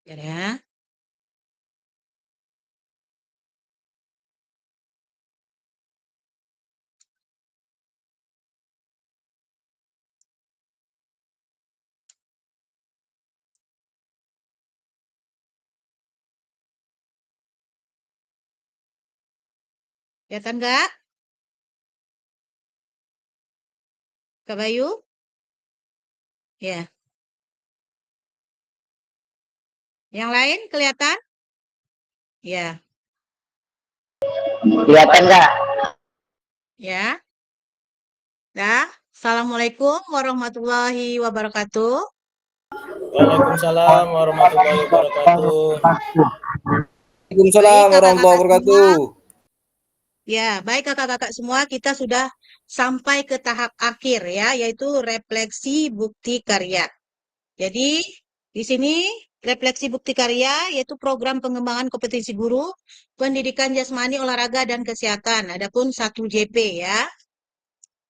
Ya. Kelihatan nggak? Kak Bayu? Ya. Yang lain kelihatan? Ya. Kelihatan nggak? Ya. Dah. Assalamualaikum warahmatullahi wabarakatuh. Waalaikumsalam warahmatullahi wabarakatuh. Baik Waalaikumsalam warahmatullahi kakak-kakak semua. wabarakatuh. Ya, baik kakak-kakak semua, kita sudah sampai ke tahap akhir ya, yaitu refleksi bukti karya. Jadi, di sini refleksi bukti karya yaitu program pengembangan kompetensi guru, pendidikan jasmani, olahraga dan kesehatan. Adapun 1 JP ya.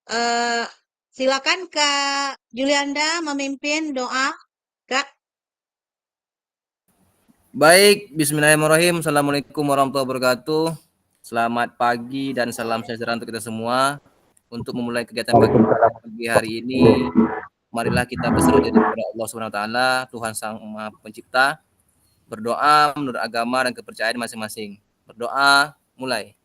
Eh, silakan Kak Julianda memimpin doa, Kak. Baik, bismillahirrahmanirrahim. Assalamualaikum warahmatullahi wabarakatuh. Selamat pagi dan salam sejahtera untuk kita semua. Untuk memulai kegiatan pagi hari ini, marilah kita berserah diri kepada Allah Subhanahu wa taala, Tuhan Sang Maha Pencipta. Berdoa menurut agama dan kepercayaan masing-masing. Berdoa, mulai.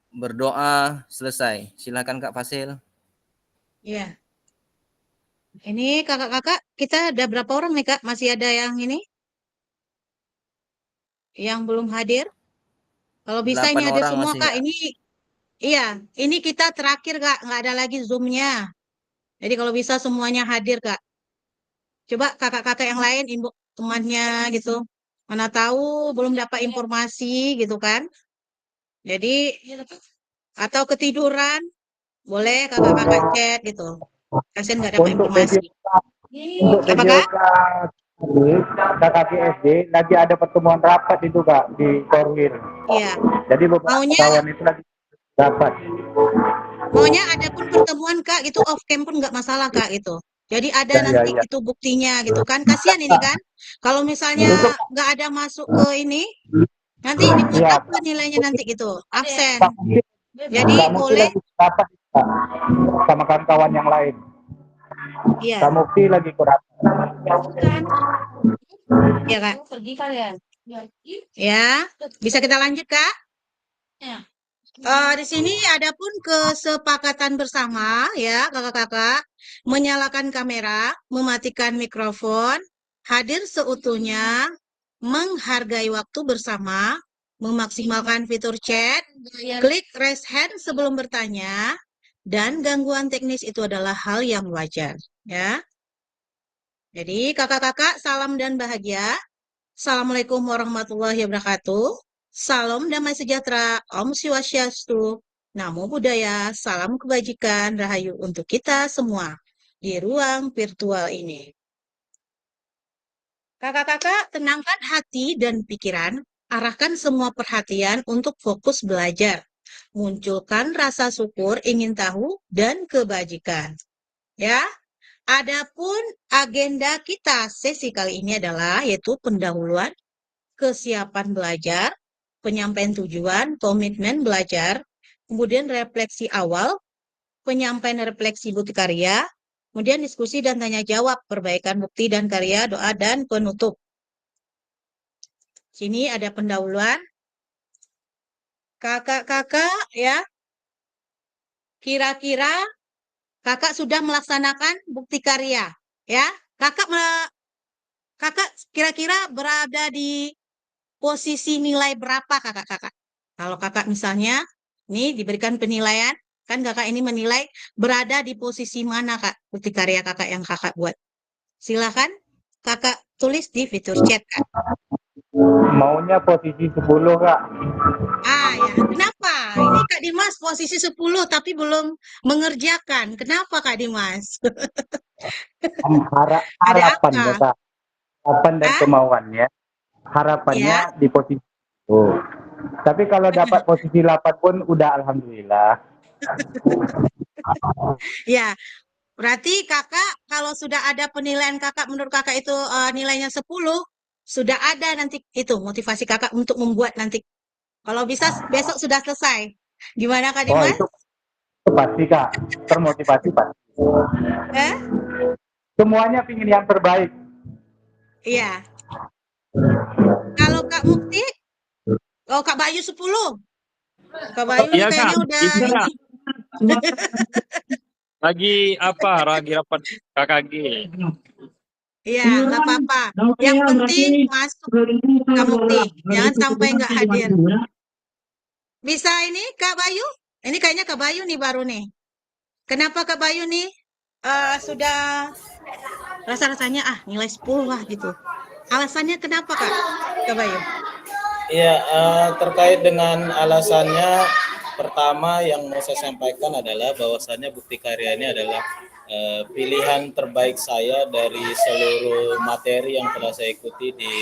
Berdoa selesai. Silakan Kak Fasil. Ya. Ini kakak-kakak, kita ada berapa orang nih Kak? Masih ada yang ini? Yang belum hadir? Kalau bisa ini 8 hadir orang semua masih Kak. ya. Ini, iya, ini kita terakhir Kak. Nggak ada lagi Zoom-nya. Jadi kalau bisa semuanya hadir Kak. Coba kakak-kakak yang lain, ibu temannya gitu. Mana tahu belum dapat informasi gitu kan. Jadi, atau ketiduran, boleh kakak-kakak chat gitu. Kasian nggak dapat Untuk informasi. Apa video Kak? KKP SD lagi ada pertemuan rapat itu Kak di Korwil. Iya. Jadi beberapa Maunya kawan itu lagi rapat. Maunya ada pun pertemuan Kak gitu off cam pun nggak masalah Kak gitu. Jadi ada Ya ya nanti ya. itu buktinya gitu kan. Kasihan ini kan. Kalau misalnya Untuk nggak ada masuk ke ini, nanti dibuat ya apa nilainya nanti gitu? Absen. Kak Mufti, Jadi Kak Mufti boleh, lagi rapat Kak, sama kawan-kawan yang lain. Kak iya, Mufti lagi rapat. iya Kak. Ya, bisa kita lanjut Kak? Di sini ada pun kesepakatan bersama ya kakak-kakak menyalakan kamera, mematikan mikrofon, hadir seutuhnya, menghargai waktu bersama, memaksimalkan fitur chat, klik raise hand sebelum bertanya, dan gangguan teknis itu adalah hal yang wajar ya. Jadi kakak-kakak salam dan bahagia. Assalamualaikum warahmatullahi wabarakatuh. Salam damai sejahtera, Om Swastiastu, Namo Buddhaya, salam kebajikan, rahayu untuk kita semua di ruang virtual ini. Kakak-kakak, tenangkan hati dan pikiran, arahkan semua perhatian untuk fokus belajar. Munculkan rasa syukur, ingin tahu, dan kebajikan. Ya, adapun agenda kita sesi kali ini adalah yaitu pendahuluan kesiapan belajar, penyampaian tujuan, komitmen belajar, kemudian refleksi awal, penyampaian refleksi bukti karya, kemudian diskusi dan tanya jawab, perbaikan bukti dan karya, doa, dan penutup. Sini ada pendahuluan. Kakak-kakak ya, kira-kira kakak sudah melaksanakan bukti karya ya. Kakak kira-kira berada di posisi nilai berapa kakak-kakak? Kalau kakak misalnya, nih diberikan penilaian, kan kakak ini menilai berada di posisi mana kak, bukti karya kakak yang kakak buat. Silakan kakak tulis di fitur chat kak. Maunya posisi 10 Kak. Ah ya, kenapa? Ini Kak Dimas posisi 10 tapi belum mengerjakan. Kenapa Kak Dimas? Ada Harapan apa? ya Kak. Harapan dan Ah, kemauannya. Harapannya ya, di posisi Oh. Tapi kalau dapat posisi 8 pun udah alhamdulillah. Ya, berarti kakak kalau sudah ada penilaian kakak menurut kakak itu nilainya 10, sudah ada nanti itu motivasi kakak untuk membuat nanti. Kalau bisa besok sudah selesai. Gimana Kak Oh, Dimas? itu pasti Kak. Termotivasi pasti. Eh? Semuanya pingin yang terbaik. Iya. Kalau Kak Mukti, oh Kak Bayu 10. Kak Bayu nih Iya kak, kayaknya udah bisa ini. kak. Lagi apa? Lagi rapat KKG. Iya, nggak apa-apa. Yang penting masuk Kak Mukti. Jangan sampai nggak hadir. Bisa ini Kak Bayu? Ini kayaknya Kak Bayu nih baru nih. Kenapa Kak Bayu nih sudah rasa-rasanya nilai 10 lah gitu. Alasannya kenapa Kak Bayu? Iya, terkait dengan alasannya, pertama yang mau saya sampaikan adalah bahwasannya bukti karya ini adalah pilihan terbaik saya dari seluruh materi yang telah saya ikuti di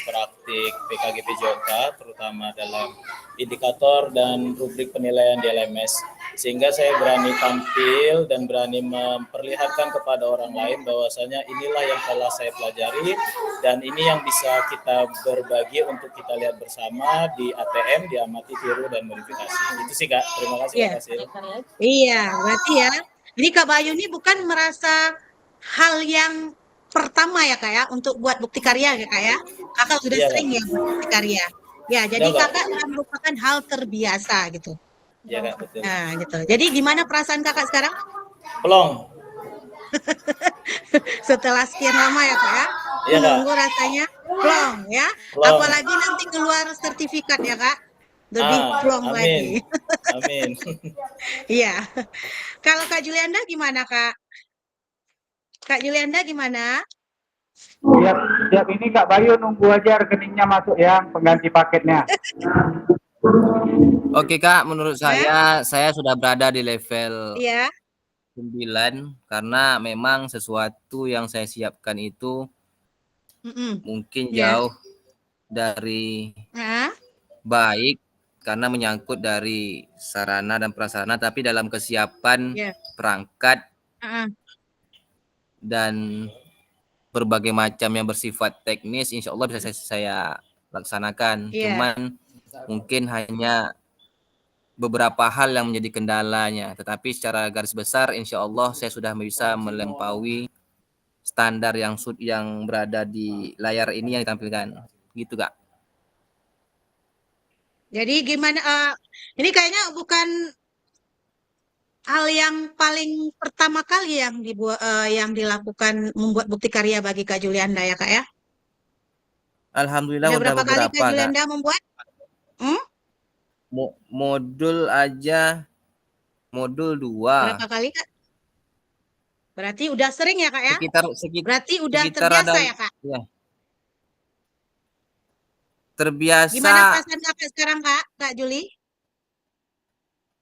praktik PKGP Joka, terutama dalam indikator dan rubrik penilaian di LMS. Sehingga saya berani tampil dan berani memperlihatkan kepada orang lain bahwasanya inilah yang telah saya pelajari dan ini yang bisa kita berbagi untuk kita lihat bersama di ATM, diamati, tiru, dan modifikasi. Itu sih Kak, terima kasih Iya. Kak Fasil. Iya, berarti ya. Jadi Kak Bayu ini bukan merasa hal yang pertama ya Kak ya untuk buat bukti karya ya Kak ya. Kakak sudah Iya Kak, sering ya buat bukti karya. Ya, jadi udah Kak, Kakak sudah merupakan hal terbiasa gitu. iya Kak, betul. Nah, gitu. Jadi gimana perasaan Kakak sekarang Pelong, setelah sekian lama ya Kak ya? iya Kak, Menunggu rasanya plong ya. pelong. Apalagi nanti keluar sertifikat ya Kak. Lebih plong Amin, lagi. amin. Iya. Kalau Kak Julianda gimana Kak? Kak Julianda gimana? Siap ini Kak Bayu nunggu aja rekeningnya masuk ya, pengganti paketnya. Oke Kak, menurut Eh? saya sudah berada di level Iya. 9 karena memang sesuatu yang saya siapkan itu Mm-mm. mungkin Iya. jauh dari Ah, baik karena menyangkut dari sarana dan prasarana, tapi dalam kesiapan iya. perangkat Ah, dan berbagai macam yang bersifat teknis, insya Allah bisa saya laksanakan. iya. Cuman mungkin hanya beberapa hal yang menjadi kendalanya, tetapi secara garis besar insya Allah saya sudah bisa melampaui standar yang berada di layar ini yang ditampilkan, gitu Kak. Jadi gimana? Ini kayaknya bukan hal yang paling pertama kali yang dibuat, yang dilakukan membuat bukti karya bagi Kak Julianda ya Kak ya. Alhamdulillah Udah udah berapa kali Kak beberapa Kak. Julianda membuat? Hmm? Modul aja modul 2 Berapa kali Kak? Berarti udah sering ya Kak ya? Berarti udah sekitar ada terbiasa ya Kak? ya, Gimana terbiasa. perasaan Kakak sekarang Kak, Kak Juli?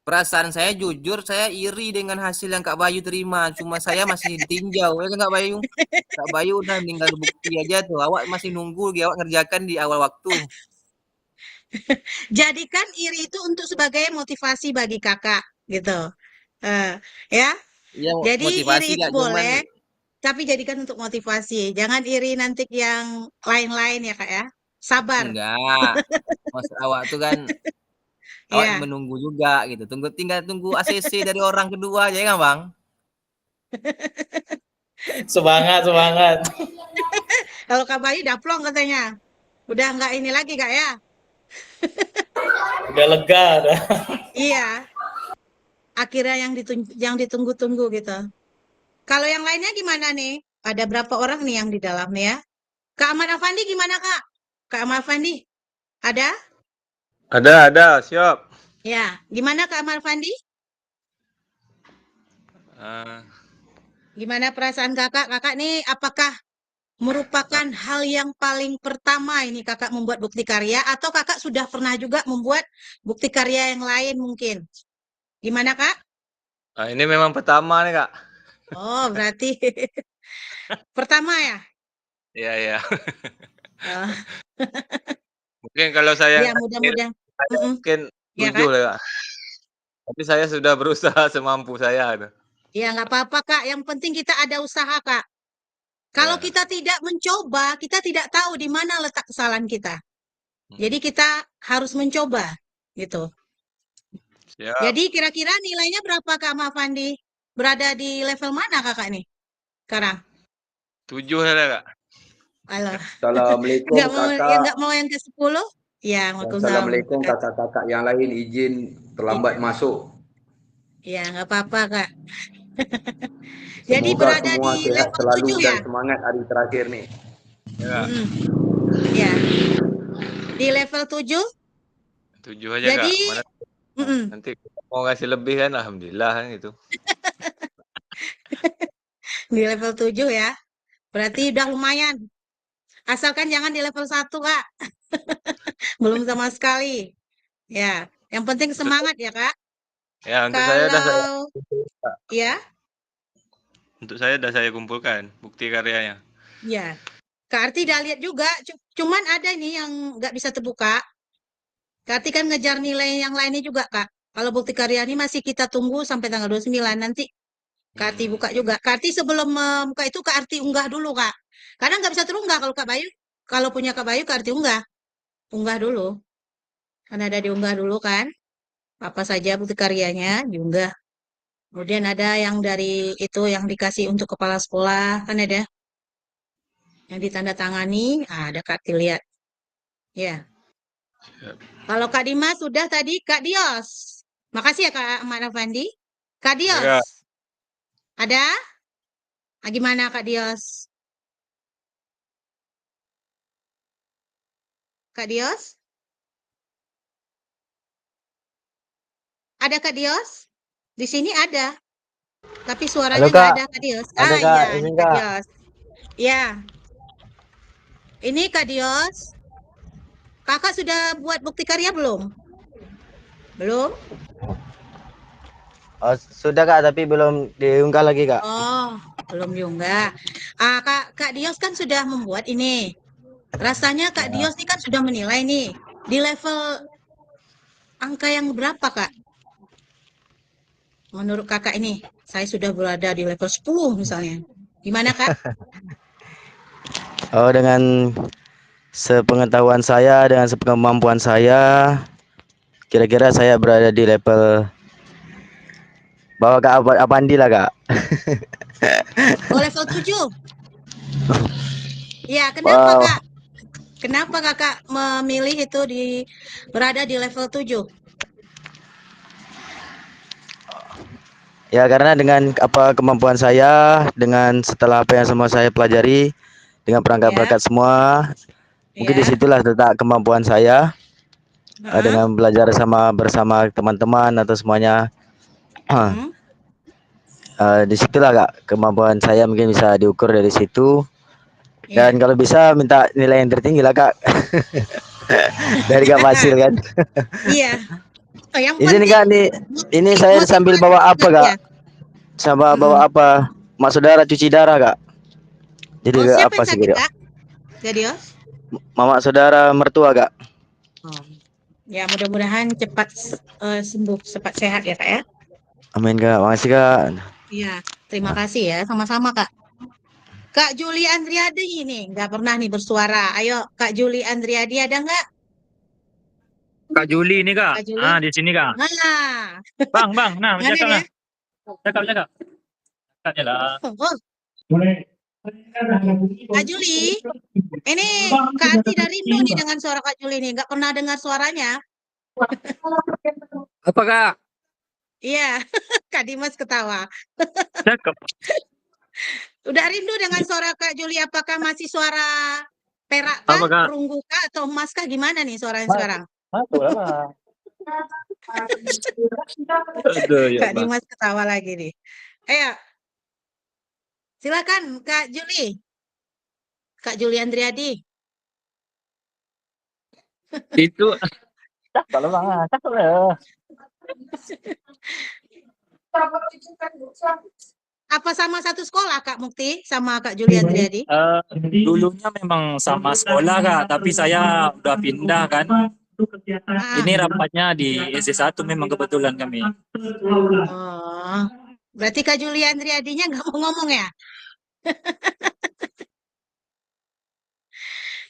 Perasaan saya jujur saya iri dengan hasil yang Kak Bayu terima. Cuma saya masih ditinjau ya kan Kak Bayu. Kak Bayu udah tinggal bukti aja tuh. Awak masih nunggu, awak ngerjakan di awal waktu. Jadikan iri itu untuk sebagai motivasi bagi Kakak gitu. Ya. Iya Jadi iri motivasi itu Kak, cuman boleh, tapi jadikan untuk motivasi. Jangan iri nanti yang lain-lain ya Kak ya. Sabar. enggak. Maksud awak tuh kan awak Ya. menunggu juga gitu. Tinggal tunggu ACC dari orang kedua aja kan Bang. Semangat, semangat. Kalau Kak Bayu udah plong katanya. Udah nggak ini lagi Kak ya? Udah lega, dah. Iya. Akhirnya yang ditunggu-tunggu gitu. Kalau yang lainnya gimana nih? Ada berapa orang nih yang di dalam nih ya? Kak Ahmad Afandi gimana Kak? Kak Ahmad Afandi? Ada? Ada, siap. Ya. Gimana Kak Ahmad Afandi? Gimana perasaan Kakak? Kakak nih apakah merupakan hal yang paling pertama ini Kakak membuat bukti karya atau Kakak sudah pernah juga membuat bukti karya yang lain mungkin? Gimana Kak? Ini memang pertama nih, Kak. Oh, berarti pertama ya? Iya. Oh, Mungkin kalau saya Ya, mudah-mudahan. Mm-mm. mungkin Ya 7 kan? lah, Kak. Tapi saya sudah berusaha semampu saya tuh. Ya, nggak apa-apa, Kak. Yang penting kita ada usaha, Kak. Kalau Ya. kita tidak mencoba, kita tidak tahu di mana letak kesalahan kita. Jadi Mm. kita harus mencoba, gitu. Siap. Jadi kira-kira nilainya berapa, Kak Mafandi? Berada di level mana, Kakak nih sekarang? 7 lah, Kak. Alah, Assalamualaikum nggak mau ya kakak. nggak mau yang ke-10? Ya, Waalaikumsalam. Assalamualaikum kakak-kakak yang lain izin terlambat Iya, masuk. iya, nggak apa-apa, Kak. Jadi Semoga berada semua di sehat level selalu 7 dan ya? semangat hari terakhir nih. Ya, Mm-mm. Ya, di level 7. 7 aja, Kak. Jadi, Mana mm-mm. nanti mau ngasih lebih kan alhamdulillah kan gitu. Di level 7 ya. Berarti udah lumayan. Asalkan jangan di level 1, Kak. Belum sama sekali. Ya, yang penting Untuk semangat ya, Kak. ya untuk saya udah saya Kalau Kak. ya, Untuk saya udah saya kumpulkan bukti karyanya. ya. Kak Arti udah lihat juga, cuman ada nih yang nggak bisa terbuka. Kak Arti kan ngejar nilai yang lainnya juga, Kak. Kalau bukti karya ini masih kita tunggu sampai tanggal 29 nanti. Kak Arti buka juga. Kak Arti sebelum membuka itu Kak Arti unggah dulu, Kak. Karena nggak bisa terunggah kalau Kak Bayu. Kalau punya Kak Bayu, Kak Arti unggah. Unggah dulu. Karena ada diunggah dulu kan. Apa saja bukti karyanya diunggah. Kemudian ada yang dari itu yang dikasih untuk kepala sekolah. Kan ada yang ditandatangani. Ada Kak Arti lihat. Ya. Siap. Kalau Kak Dimas sudah tadi, Kak Dios. Makasih ya Kak Ahmad Afandi. Kak Ya, Dios, Kak. ada? Gimana Kak Dios? Kak Dios? Ada Kak Dios? Di sini ada, tapi suaranya Halo nggak Kak, ada Kak Dios. ada Kak, Iya, ini izin Kak Kak. Dios. Ya, ini Kak Dios. Kakak sudah buat bukti karya belum? Belum? Oh, sudah Kak, tapi belum diunggah lagi Kak. Oh, belum juga. Kak Dios kan sudah membuat ini. Rasanya Kak Dios ini kan sudah menilai nih. Di level angka yang berapa, Kak? Menurut Kakak ini, saya sudah berada di level 10 misalnya. Gimana, Kak? Oh, dengan sepengetahuan saya, dengan sepengetahuan saya, kira-kira saya berada di level bawah Kak Apandi lah Kak. Oh, level 7. Ya, kenapa, Wow. Kak? Kenapa Kakak memilih itu berada di level 7? Ya karena dengan apa kemampuan saya, dengan setelah apa yang semua saya pelajari, dengan Ya, perangkat-perangkat semua, mungkin ya. disitulah letak kemampuan saya Heeh. dengan belajar bersama teman-teman atau semuanya. Hmm. Disitulah Kak kemampuan saya mungkin bisa diukur dari situ. Dan Ya. kalau bisa minta nilai yang tertinggi lah Kak. Dari Kak Fasil kan. Iya. Oh, yang Di sini penting Kak nih, ini saya sambil motivasi bawa apa Kak, Kak? ya. Sama Mm-mm. bawa apa? Mak saudara cuci darah Kak. Jadi Oh, siapa apa yang sih sakit, gitu? Kak? Gadios? Mama saudara mertua Kak. Oh. Ya, mudah-mudahan cepat sembuh, cepat sehat ya, Kak ya. Amin Kak, makasih Kak. Iya, terima kasih ya, sama-sama Kak. Kak Juli Andriadi ini nggak pernah nih bersuara. Ayo, Kak Juli Andriadi ada nggak? Kak Juli ini Kak. Kak Juli? Di sini Kak. Nah, Bang, nah, mana cakap dia? lah. Cakap. Cakap lah. Oh, Kak Juli, ini Kak Arti dari Rindu nih dengan suara Kak Juli nih. Nggak pernah dengar suaranya. Apa Kak? Iya, Kak Dimas ketawa. Cakap. Udah rindu dengan suara Kak Juli. Apakah masih suara perak kah, Apa Kak? perunggu kah, atau emas kah? Gimana nih suaranya sekarang? Masuk lah. Aduh, ya Kak Bang. Dimas ketawa lagi nih. Ayo, silakan Kak Juli. Kak Juli Andriadi. Itu cakap lah Bang. Cakap lah. Apa sama satu sekolah Kak Mukti sama Kak Julian Triadi? Dulunya memang sama sekolah Kak, tapi saya udah pindah kan. Ah, Ini rapatnya di SD1 memang kebetulan kami. oh, berarti Kak Julian Triadinya nggak mau ngomong ya?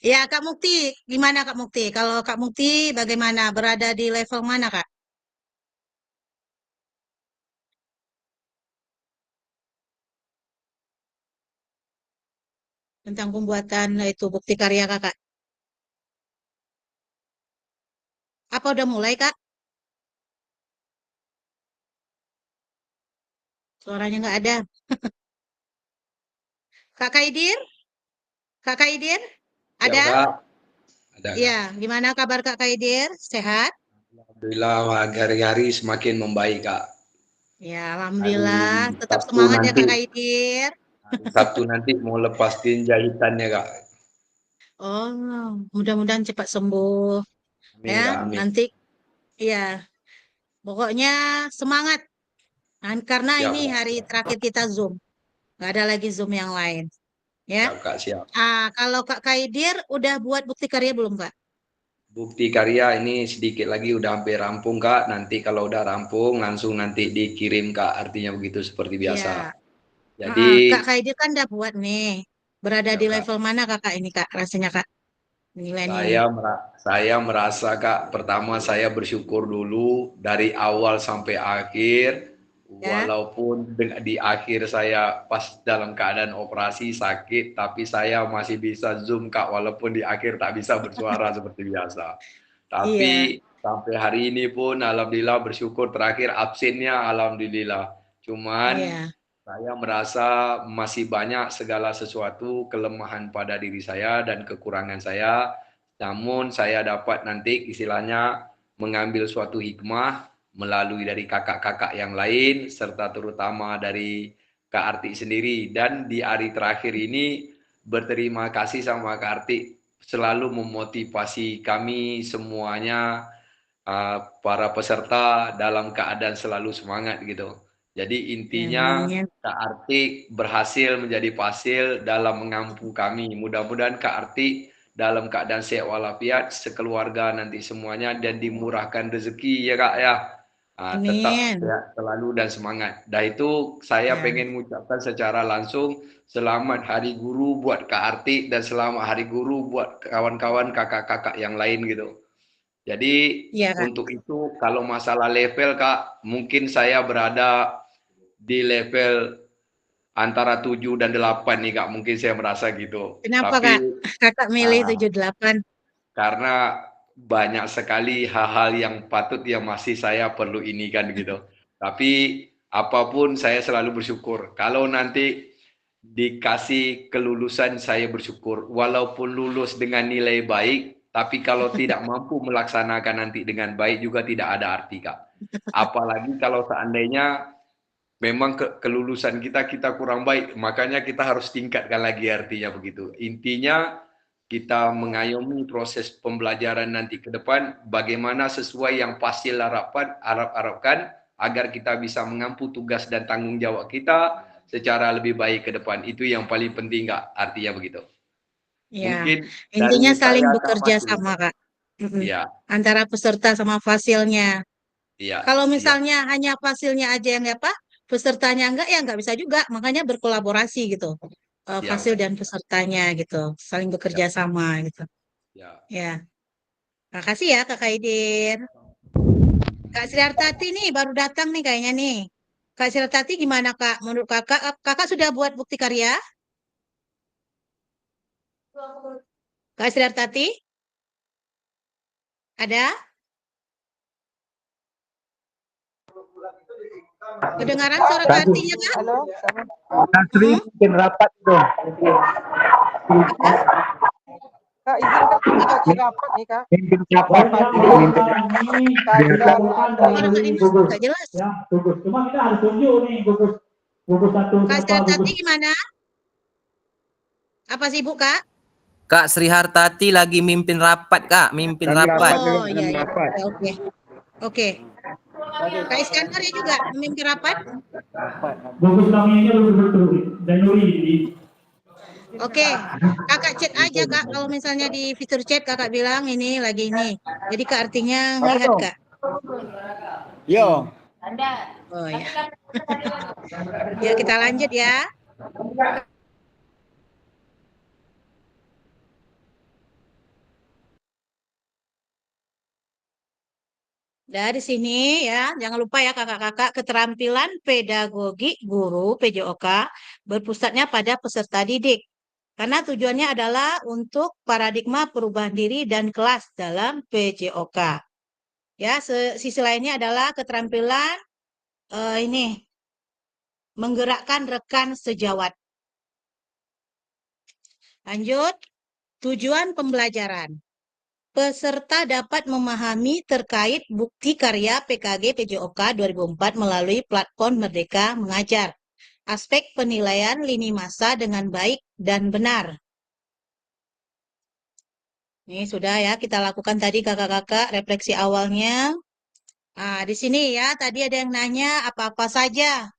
Ya Kak Mukti, gimana Kak Mukti? Kalau Kak Mukti bagaimana? Berada di level mana Kak? Tentang pembuatan itu bukti karya Kakak. Apa udah mulai Kak? Suaranya nggak ada. Kak Kaidir? Kak Kaidir? Ya, Ada? Kak. Ada, Kak. Iya, gimana kabar Kak Kaidir? Sehat? Alhamdulillah hari-hari semakin membaik, Kak. Ya, alhamdulillah. Hari Tetap Sabtu semangat ya nanti, Kak Kaidir. hari Sabtu nanti mau lepasin jahitannya, Kak. Oh, mudah-mudahan cepat sembuh Amin, ya. Kak. Amin. Nanti ya, pokoknya semangat. Karena Siap, ini Kak. hari terakhir kita Zoom. Nggak ada lagi Zoom yang lain. Ya. Siap, Kak. Siap. Kalau Kak Kaidir udah buat bukti karya belum Kak? Bukti karya ini sedikit lagi udah hampir rampung, Kak. Nanti kalau udah rampung langsung nanti dikirim, Kak. Artinya begitu seperti biasa. Iya. Jadi Kak Kaidir kan udah buat nih. Berada ya, di Kak, level mana Kakak ini Kak? Rasanya Kak? Nilainya ini. saya merasa, Kak, pertama saya bersyukur dulu dari awal sampai akhir, Ya. walaupun di akhir saya pas dalam keadaan operasi sakit, tapi saya masih bisa Zoom, Kak, walaupun di akhir tak bisa bersuara seperti biasa. Iya. Tapi sampai hari ini pun alhamdulillah bersyukur, terakhir absennya alhamdulillah. Cuman Iya. saya merasa masih banyak segala sesuatu kelemahan pada diri saya dan kekurangan saya. Namun saya dapat nanti istilahnya mengambil suatu hikmah melalui dari kakak-kakak yang lain serta terutama dari Kak Arti sendiri. Dan di hari terakhir ini berterima kasih sama Kak Arti selalu memotivasi kami semuanya, para peserta dalam keadaan selalu semangat gitu. Jadi intinya Amin. Kak Arti berhasil menjadi pasil dalam mengampu kami. Mudah-mudahan Kak Arti dalam keadaan sehat walafiat, sekeluarga nanti semuanya dan dimurahkan rezeki ya Kak ya. Tetap Amin. sehat selalu dan semangat. Dan itu saya Ya. pengen mengucapkan secara langsung selamat Hari Guru buat Kak Arti dan selamat Hari Guru buat kawan-kawan kakak-kakak yang lain gitu. Jadi Iya Kak. untuk itu kalau masalah level Kak, mungkin saya berada di level antara 7 dan 8 nih Kak, mungkin saya merasa gitu. Kenapa Kak? Tapi Kakak milih 78? karena banyak sekali hal-hal yang patut yang masih saya perlu ini kan gitu. Tapi apapun saya selalu bersyukur. Kalau nanti dikasih kelulusan saya bersyukur. Walaupun lulus dengan nilai baik, tapi kalau tidak mampu melaksanakan nanti dengan baik juga tidak ada arti Kak. Apalagi kalau seandainya memang kelulusan kita kurang baik, makanya kita harus tingkatkan lagi artinya begitu. Intinya kita mengayomi proses pembelajaran nanti ke depan bagaimana sesuai yang pasti harapkan agar kita bisa mengampu tugas dan tanggung jawab kita secara lebih baik ke depan. Itu yang paling penting Kak, artinya begitu. Ya, Mungkin intinya dari saling saya Kak bekerja Fasil. sama Kak. Iya, Antara peserta sama fasilnya. iya, Kalau siap. misalnya hanya fasilnya aja yang apa, pesertanya enggak, ya nggak bisa juga. Makanya berkolaborasi gitu. Siap, Fasil Kak. dan pesertanya gitu. Saling bekerja Siap. sama gitu. Ya. Ya, makasih ya Kak Kaidir. Kak Sri Hartati nih baru datang nih kayaknya nih. Kak Sri Hartati gimana Kak? Menurut Kakak, Kakak sudah buat bukti karya? Kak Sri Hartati? Ada? Kedengaran suara Kak Artinya Kak? Nasri mungkin rapat itu. Kak, izin Kak, kita rapat nih Kak. Mimpin rapat. Mimpin Suara Kak Dimas nggak jelas. Gugus. Cuma kita harus tunjuk nih gugus satu Kak Sri berapa Hartati gugus. gimana? Apa sibuk Kak? Kak Sri Hartati lagi mimpin rapat, Kak, mimpin rapat. Oh iya, iya. Oke. Oke. Kak Iskandar ya juga memimpin rapat. Gugus namanya betul-betul Januari. Oke, kakak chat aja kak. Kalau misalnya di fitur chat kakak bilang ini lagi ini. Jadi kak artinya ngelihat kak. Yo. Oh ya. Ya kita lanjut ya. Dari sini ya, jangan lupa ya kakak-kakak, keterampilan pedagogi guru PJOK berpusatnya pada peserta didik. Karena tujuannya adalah untuk paradigma perubahan diri dan kelas dalam PJOK. Ya, sisi lainnya adalah keterampilan ini menggerakkan rekan sejawat. Lanjut, tujuan pembelajaran. Peserta dapat memahami terkait bukti karya PKG PJOK 2004 melalui platform Merdeka Mengajar. Aspek penilaian lini masa dengan baik dan benar. Ini sudah ya kita lakukan tadi kakak-kakak refleksi awalnya. Nah, di sini ya tadi ada yang nanya apa-apa saja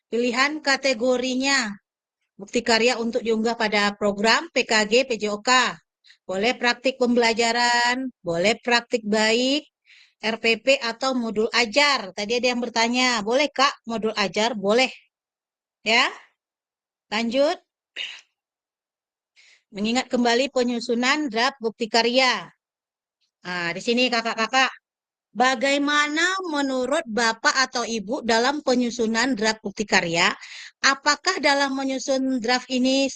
pilihan kategorinya. Bukti karya untuk diunggah pada program PKG PJOK. Boleh praktik pembelajaran, boleh praktik baik, RPP atau modul ajar. Tadi ada yang bertanya, boleh Kak modul ajar? Boleh. Ya. Lanjut. Mengingat kembali penyusunan draft bukti karya. Nah, di sini kakak-kakak, bagaimana menurut Bapak atau Ibu dalam penyusunan draft bukti karya? Apakah dalam menyusun draft ini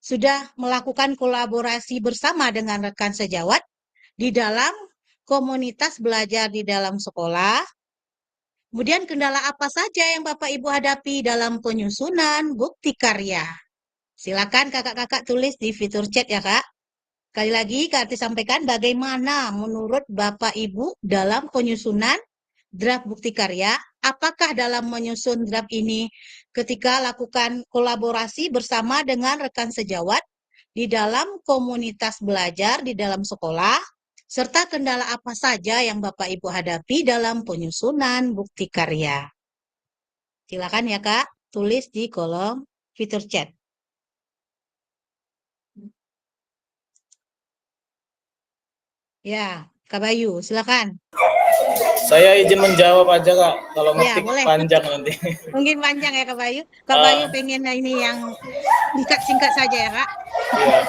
sudah melakukan kolaborasi bersama dengan rekan sejawat di dalam komunitas belajar di dalam sekolah? Kemudian kendala apa saja yang Bapak Ibu hadapi dalam penyusunan bukti karya? Silakan kakak-kakak tulis di fitur chat ya Kak. Sekali lagi Kak Arti sampaikan bagaimana menurut Bapak Ibu dalam penyusunan draft bukti karya? Apakah dalam menyusun draft ini ketika lakukan kolaborasi bersama dengan rekan sejawat di dalam komunitas belajar di dalam sekolah? Serta kendala apa saja yang Bapak Ibu hadapi dalam penyusunan bukti karya? Silakan ya Kak, tulis di kolom fitur chat. Ya, Kak Bayu, silakan. Saya izin menjawab aja Kak, kalau Ya, ngetik boleh. panjang nanti. Mungkin panjang ya Kak Bayu. Kak Bayu pengen ini yang singkat-singkat saja ya Kak. Iya.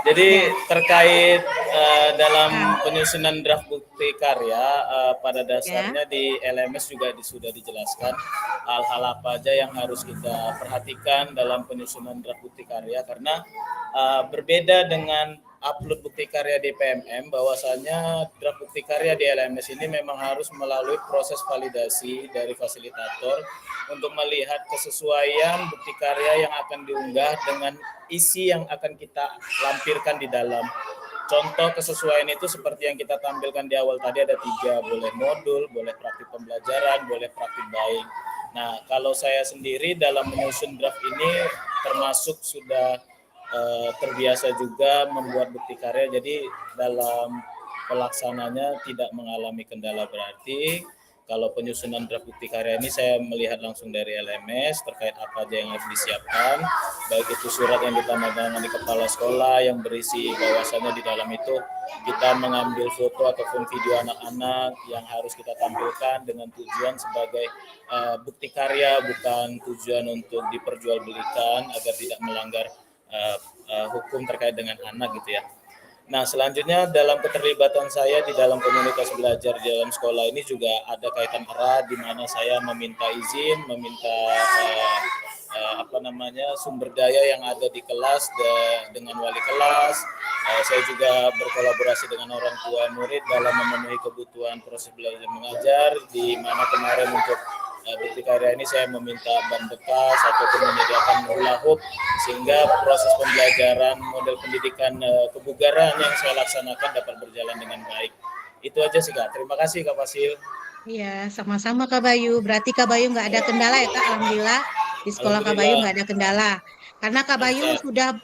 Jadi terkait dalam penyusunan draft bukti karya pada dasarnya di LMS juga sudah dijelaskan hal-hal apa aja yang harus kita perhatikan dalam penyusunan draft bukti karya, karena berbeda dengan upload bukti karya di PMM, bahwasanya draft bukti karya di LMS ini memang harus melalui proses validasi dari fasilitator untuk melihat kesesuaian bukti karya yang akan diunggah dengan isi yang akan kita lampirkan di dalam. Contoh kesesuaian itu seperti yang kita tampilkan di awal tadi ada 3, boleh modul, boleh praktik pembelajaran, boleh praktik baik. Nah, kalau saya sendiri dalam menyusun draft ini termasuk sudah terbiasa juga membuat bukti karya, jadi dalam pelaksananya tidak mengalami kendala berarti. Kalau penyusunan draft bukti karya ini saya melihat langsung dari LMS terkait apa aja yang harus disiapkan, baik itu surat yang ditandatangani di kepala sekolah yang berisi bahwasannya di dalam itu kita mengambil foto ataupun video anak-anak yang harus kita tampilkan dengan tujuan sebagai bukti karya, bukan tujuan untuk diperjualbelikan agar tidak melanggar hukum terkait dengan anak gitu ya. Nah, selanjutnya dalam keterlibatan saya di dalam komunitas belajar di dalam sekolah ini juga ada kaitan erat di mana saya meminta izin, meminta sumber daya yang ada di kelas dengan wali kelas. Saya juga berkolaborasi dengan orang tua murid dalam memenuhi kebutuhan proses belajar mengajar, di mana kemarin untuk bukti karya ini saya meminta ban bekas ataupun menyediakan hula hoop sehingga proses pembelajaran model pendidikan kebugaran yang saya laksanakan dapat berjalan dengan baik. Itu aja sih Kak. Terima kasih Kak Fasil. Iya, sama-sama Kak Bayu. Berarti Kak Bayu nggak ada kendala ya Kak? Alhamdulillah di sekolah Kak Bayu nggak ada kendala. Karena Kak Bayu sudah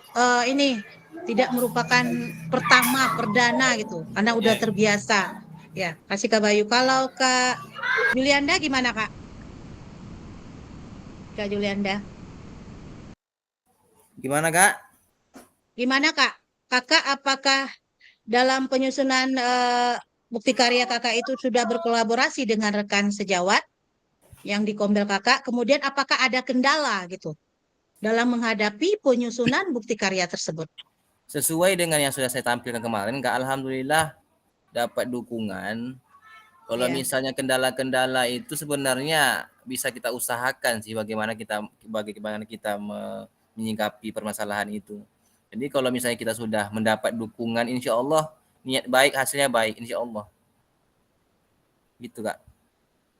ini tidak merupakan perdana gitu, karena udah terbiasa. Ya, kasih Kak Bayu. Kalau Kak Julianda gimana, Kak? Kak Julianda. Gimana, Kak? Gimana, Kak? Kakak apakah dalam penyusunan bukti karya Kakak itu sudah berkolaborasi dengan rekan sejawat yang di Kombel Kakak? Kemudian apakah ada kendala gitu dalam menghadapi penyusunan bukti karya tersebut? Sesuai dengan yang sudah saya tampilkan kemarin, Kak, alhamdulillah dapat dukungan. Kalau Iya. misalnya kendala-kendala itu sebenarnya bisa kita usahakan sih bagaimana kita menyikapi permasalahan itu. Jadi kalau misalnya kita sudah mendapat dukungan, insya Allah niat baik hasilnya baik, insya Allah. Gitu, Kak.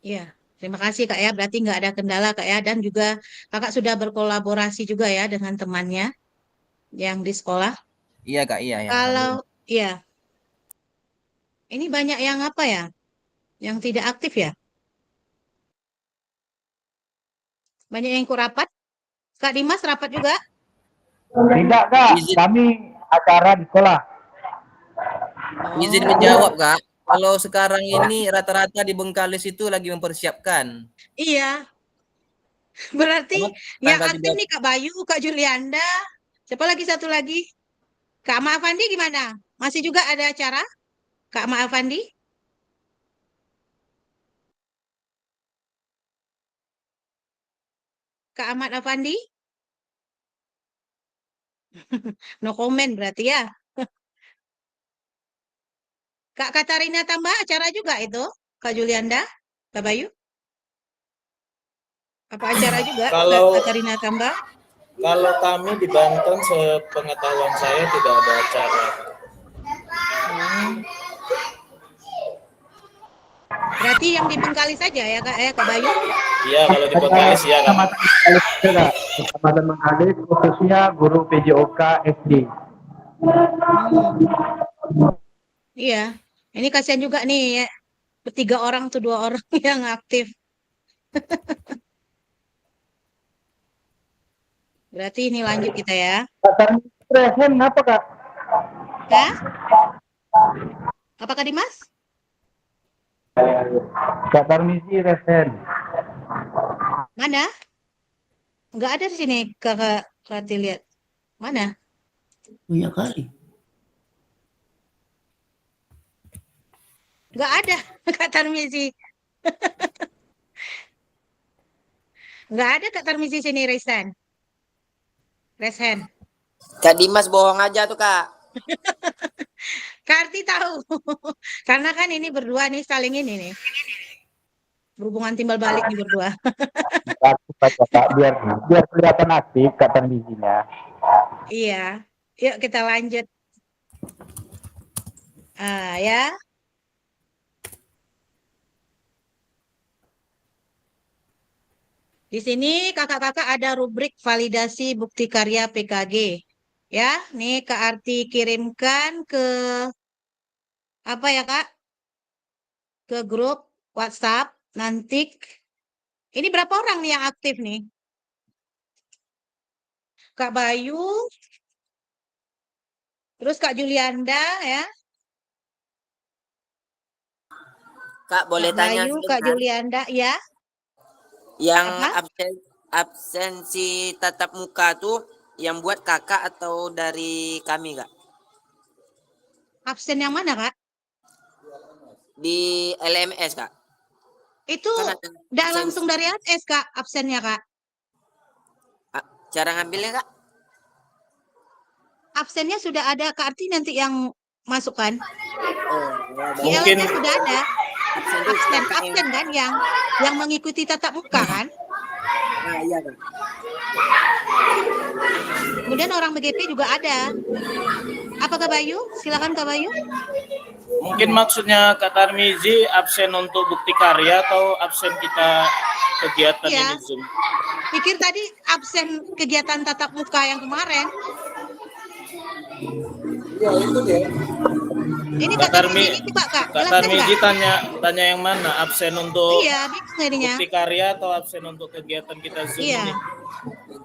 Iya. Terima kasih, Kak, ya. Berarti nggak ada kendala, Kak, ya. Dan juga Kakak sudah berkolaborasi juga ya dengan temannya yang di sekolah. Iya, Kak, iya. Kalau, iya. Ini banyak yang apa ya? Yang tidak aktif ya? Banyak yang ikut rapat. Kak Dimas rapat juga? Tidak, Kak. Kami acara di sekolah. Izin menjawab, Kak. Kalau sekarang ini rata-rata di Bengkalis itu lagi mempersiapkan. Iya. Berarti yang aktif nih Kak Bayu, Kak Julianda. Siapa lagi satu lagi? Kak Ma Afandi gimana? Masih juga ada acara? Kak Ma Afandi? Kak Ahmad Afandi? No comment berarti ya. Kak Katarina tambah acara juga itu? Kak Julianda? Kak Bayu? Apa acara juga Kalau- Kak Katarina tambah? Kalau kami di Banten, sepengetahuan saya tidak ada acara. Berarti yang di Bengkalis saja ya Kak Bayu? Iya, kalau di Bengkalis ya kan. Kecamatan Bengkalis, khususnya guru PJOK SD. Iya, ini kasihan juga nih ya. 3 orang tuh 2 orang yang aktif. Berarti ini lanjut kita ya. Resen apa, Kak? Ya? Apakah Dimas? Kak Tarmizi resen. Mana? Enggak ada di sini Kakak Rati lihat. Mana? Punya kali. Enggak ada Kak Tarmizi. Enggak ada Kak Tarmizi sini Resen. Resen. Kak Dimas bohong aja tuh, Kak. Kak Arti tahu. Karena kan ini berdua nih saling ini nih. Berhubungan timbal balik nih berdua. biar kelihatan aktif Kak Tarmizinya. Iya. Yuk kita lanjut. Ya. Di sini kakak-kakak ada rubrik validasi bukti karya PKG. Ya, nih Kak Arti kirimkan ke apa ya Kak? Ke grup WhatsApp. Nanti ini berapa orang nih yang aktif nih? Kak Bayu, terus Kak Julianda ya. Kak, boleh Kak tanya Bayu, sebentar? Kak Julianda, ya. Yang absensi tatap muka tuh yang buat kakak atau dari kami, Kak? Absen yang mana, Kak? Di LMS, Kak. Itu langsung dari LMS, Kak, absennya, Kak. Cara ngambilnya, Kak? Absennya sudah ada, Kak Arti nanti yang masukkan. Di Mungkin LMS sudah ada. Absen kan yang mengikuti tatap muka kan? Iya, Kak. Kemudian orang BGP juga ada. Apa Kak Bayu? Silakan Kak Bayu. mungkin maksudnya Kak Tarmizi absen untuk bukti karya atau absen kita kegiatan Iya. ini Zoom? Pikir tadi absen kegiatan tatap muka yang kemarin. Iya, itu deh. Ini Kak Kak Tarmizi ini coba Kak. Kak Jelaskan Tarmizi nggak? tanya yang mana? Absen untuk Iya, bingung jadinya. bukti karya atau absen untuk kegiatan kita Zoom Iya. ini?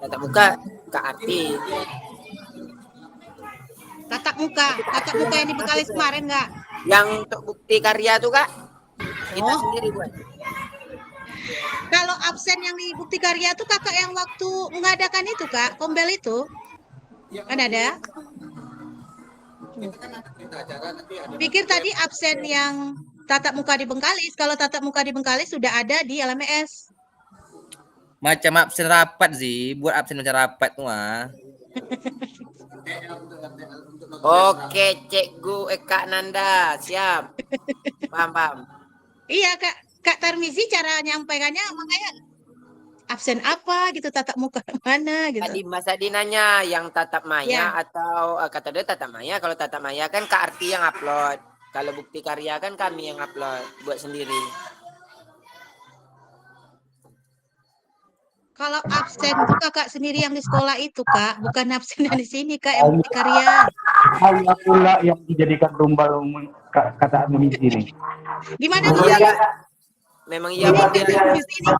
Tatap muka Kak Arti. Tatap muka yang di Bengkalis kemarin nggak? Yang untuk bukti karya tuh Kak, kita Oh. sendiri buat. Kalau absen yang di bukti karya tuh kakak yang waktu mengadakan itu Kak, kombel itu. Kan ada? Pikir tadi absen yang tatap muka di Bengkalis. Kalau tatap muka di Bengkalis sudah ada di LMS. Macam absen rapat sih, buat absen macam rapat tuh ah. Oke, Cikgu Eka Nanda, siap. Paham. Iya Kak Tarmizi cara nyampaikannya makanya absen apa gitu, tatap muka mana gitu. Tadi Mbak Sadi nanya yang tatap maya Ya. atau kata dia tatap maya. Kalau tatap maya kan Kak Arti yang upload. Kalau bukti karya kan kami yang upload buat sendiri. Kalau absen itu kakak sendiri yang di sekolah itu Kak, bukan absen yang di sini Kak yang bukti karya. Saya pula yang dijadikan tumbal kata di sini. Gimana Memang Bu? iya, Kak. Memang iya Ini Pak. Kak Tarmizi ini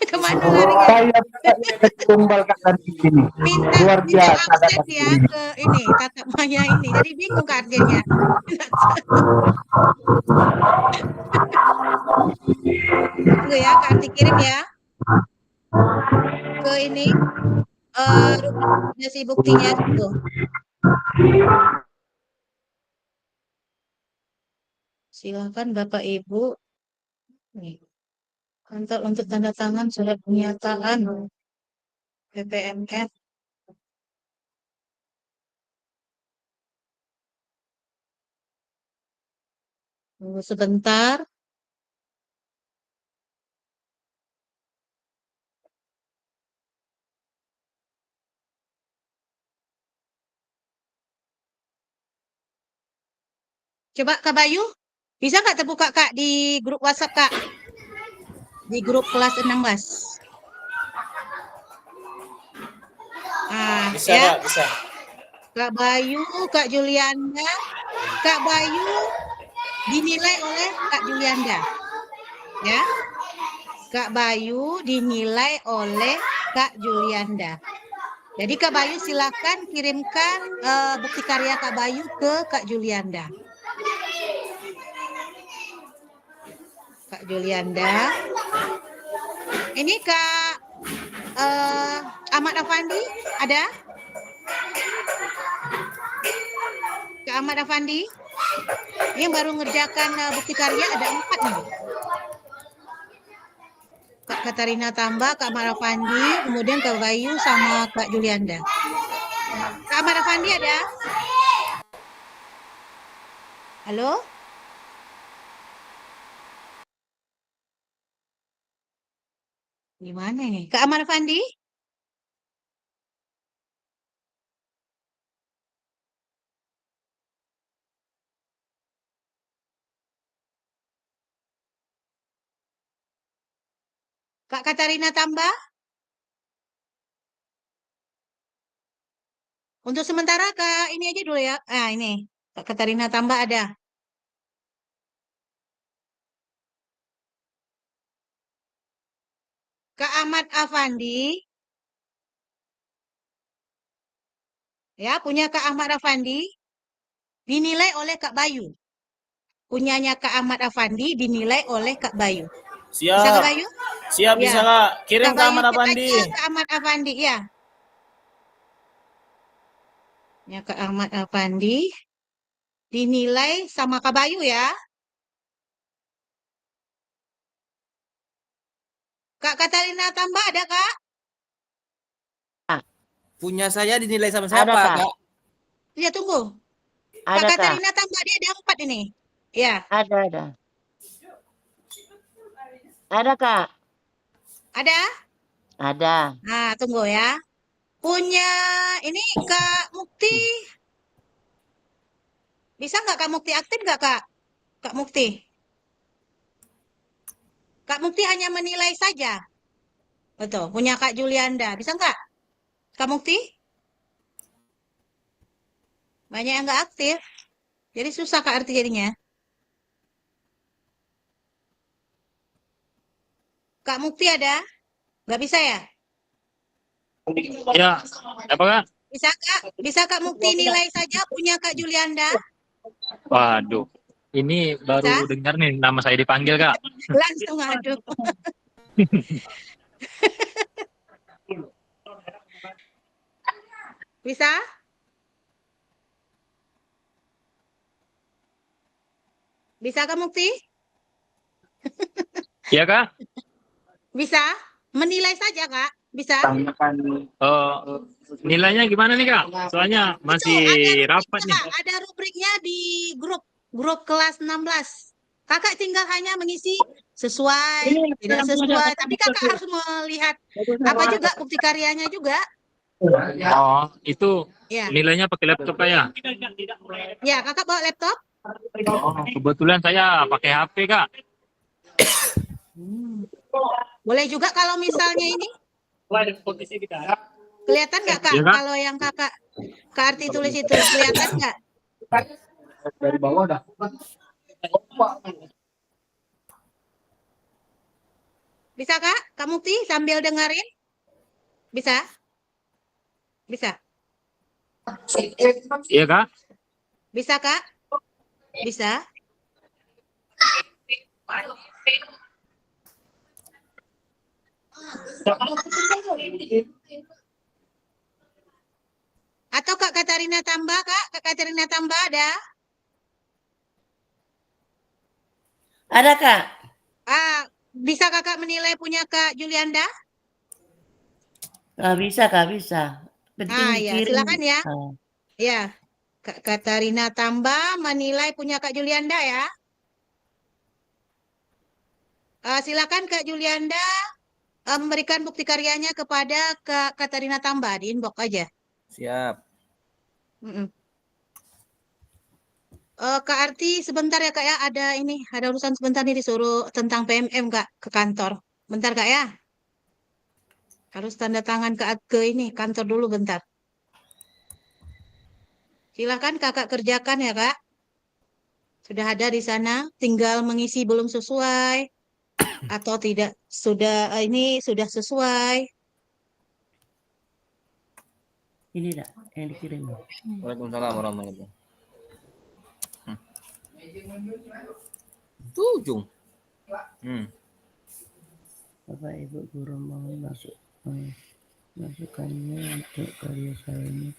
kemana larinya? Saya pula tumbal kata di sini. Luar Minta biasa absen kata ya ini. ke ini tatap maya ini. Jadi bingung Kak Arjennya. Tunggu ya Kak Arti kirim ya. Ke ini rekomendasi buktinya tunggu. Silakan Bapak Ibu. Nih. Kantor untuk tanda tangan surat pernyataan PPMN. Tunggu sebentar. Coba Kak Bayu, bisa nggak terbuka Kak di grup WhatsApp Kak? Di grup kelas 16. Ah, Bisa ya. Kak, bisa. Kak Bayu, Kak Julianda. Kak Bayu dinilai oleh Kak Julianda. Ya. Kak Bayu dinilai oleh Kak Julianda. Jadi Kak Bayu silakan kirimkan bukti karya Kak Bayu ke Kak Julianda. Kak Julianda. Ini Kak Ahmad Afandi ada? Kak Ahmad Afandi? Yang baru ngerjakan bukti karya ada 4 nih. Kak Katarina Tamba, Kak Ahmad Afandi, kemudian Kak Bayu sama Kak Julianda. Kak Ahmad Afandi ada? Halo? Gimana ini? Kak Ahmad Afandi? Kak Katarina Tamba? Untuk sementara Kak ini aja dulu ya. Ah ini. Kak Katarina Tamba ada. Kak Ahmad Afandi. Ya, punya Kak Ahmad Afandi. Dinilai oleh Kak Bayu. Punyanya Kak Ahmad Afandi dinilai oleh Kak Bayu. Siap. Bisa Kak Bayu? Siap, Ya. bisa Kak. Kirim Kak ke Ahmad Bayu chat Afandi. aja Kak Ahmad Afandi, ya. Ya, Kak Ahmad Afandi dinilai sama Kak Bayu ya. Kak Katarina Tamba ada Kak? Punya saya dinilai sama Ada, siapa, Kak. Kak? Ya tunggu. Kak Ada, Kak. Katarina Tamba dia ada 4 ini. Ya. Ada. Ada, Kak. Ada? Ada. Nah, tunggu ya. Punya ini Kak Mukti. Bisa nggak Kak Mukti aktif nggak Kak? Kak Mukti. Kak Mukti hanya menilai saja. Betul. Punya Kak Julianda. Bisa nggak? Kak Mukti? Banyak yang nggak aktif. Jadi susah Kak arti jadinya. Kak Mukti ada? Nggak bisa ya? Ya, apa Kak? Bisa Kak? Bisa Kak Mukti nilai saja punya Kak Julianda? Waduh, Ini Bisa? baru dengar nih nama saya dipanggil, Kak. Langsung adu. Bisa? Bisa Kak Mukti? Iya, Kak? Bisa? Menilai saja Kak? Bisa? Nilainya gimana nih, Kak? Soalnya Itu masih ada rapat rubriknya nih. Kak, ada rubriknya di grup kelas 16. Kakak tinggal hanya mengisi sesuai, tidak sesuai, tapi kakak harus melihat apa juga bukti karyanya juga. Oh, itu Ya, nilainya pakai laptop, Kak, ya? ya kakak bawa laptop? Oh, kebetulan saya pakai HP, Kak. Boleh juga kalau misalnya ini. Kelihatan nggak Kak Iya, Kak? kalau yang kakak Kak Arti tulis itu kelihatan nggak? Dari bawah dah. Bisa Kak? Kak Mukti sambil dengerin? Bisa? Bisa? Iya, Kak? Bisa Kak? Bisa? Atau Kak Katarina tambah Kak? Kak Katarina tambah ada? Ada, Kak? Bisa kakak menilai punya Kak Julianda? Bisa, Kak, bisa. Penting Ya, dikirim. silakan ya. Ya, Kak Katarina tambah menilai punya Kak Julianda ya. Silakan Kak Julianda memberikan bukti karyanya kepada Kak Katarina tambah di inbox aja. Siap. Mm-mm. Kak Arti sebentar ya Kak ya, ada urusan sebentar nih disuruh tentang PMM Kak ke kantor. Bentar Kak ya. Harus tanda tangan ke ini kantor dulu bentar. Silakan Kakak kerjakan ya Kak. Sudah ada di sana, tinggal mengisi belum sesuai atau tidak ini sudah sesuai. Ini dah yang dikirim. Waalaikumsalam warahmatullahi wabarakatuh. Ujung. Bapak Ibu guru mohon masukannya untuk karya saya ini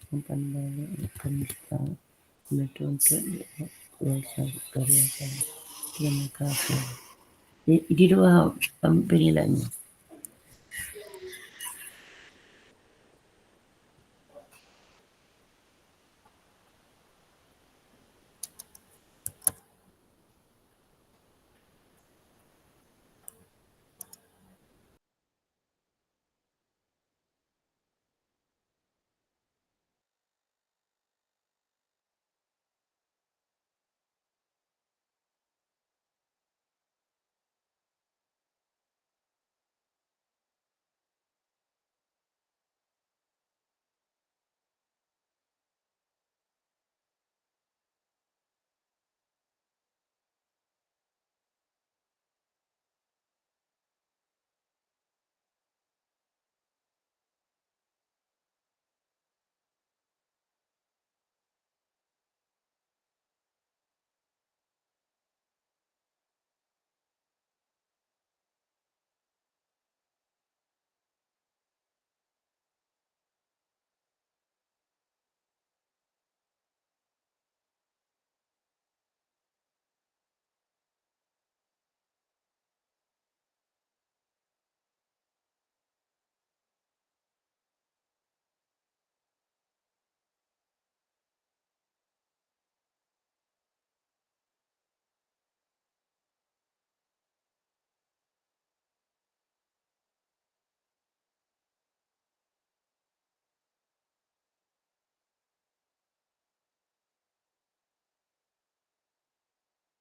umpan balik akan untuk kuasa karya saya. Terima kasih. Di dua penilaiannya.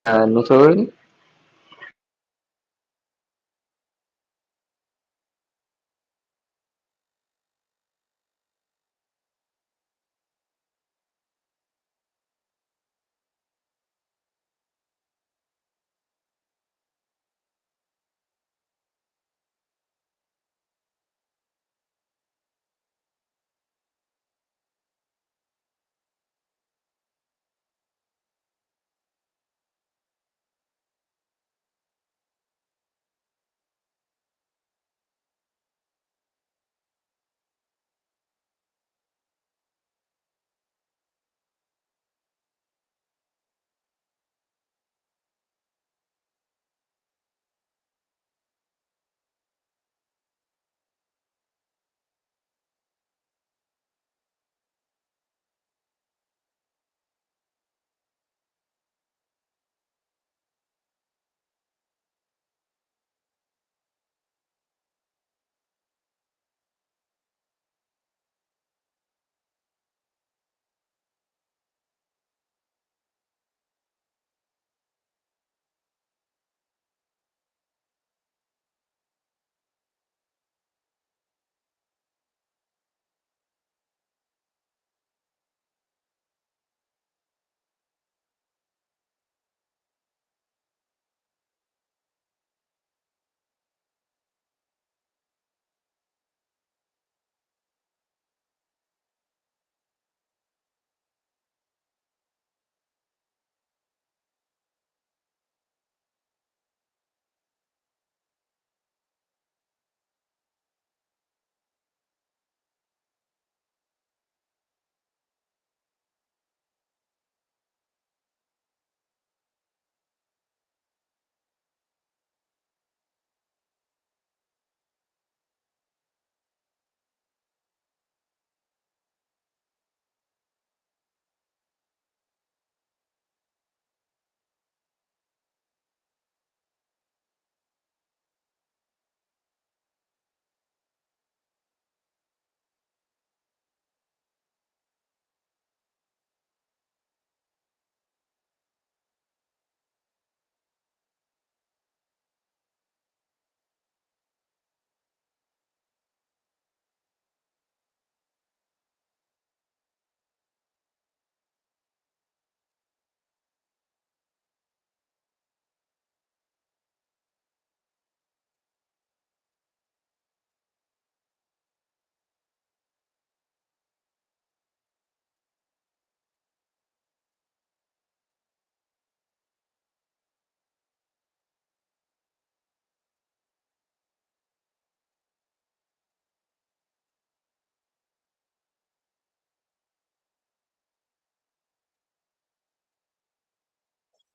Nurul.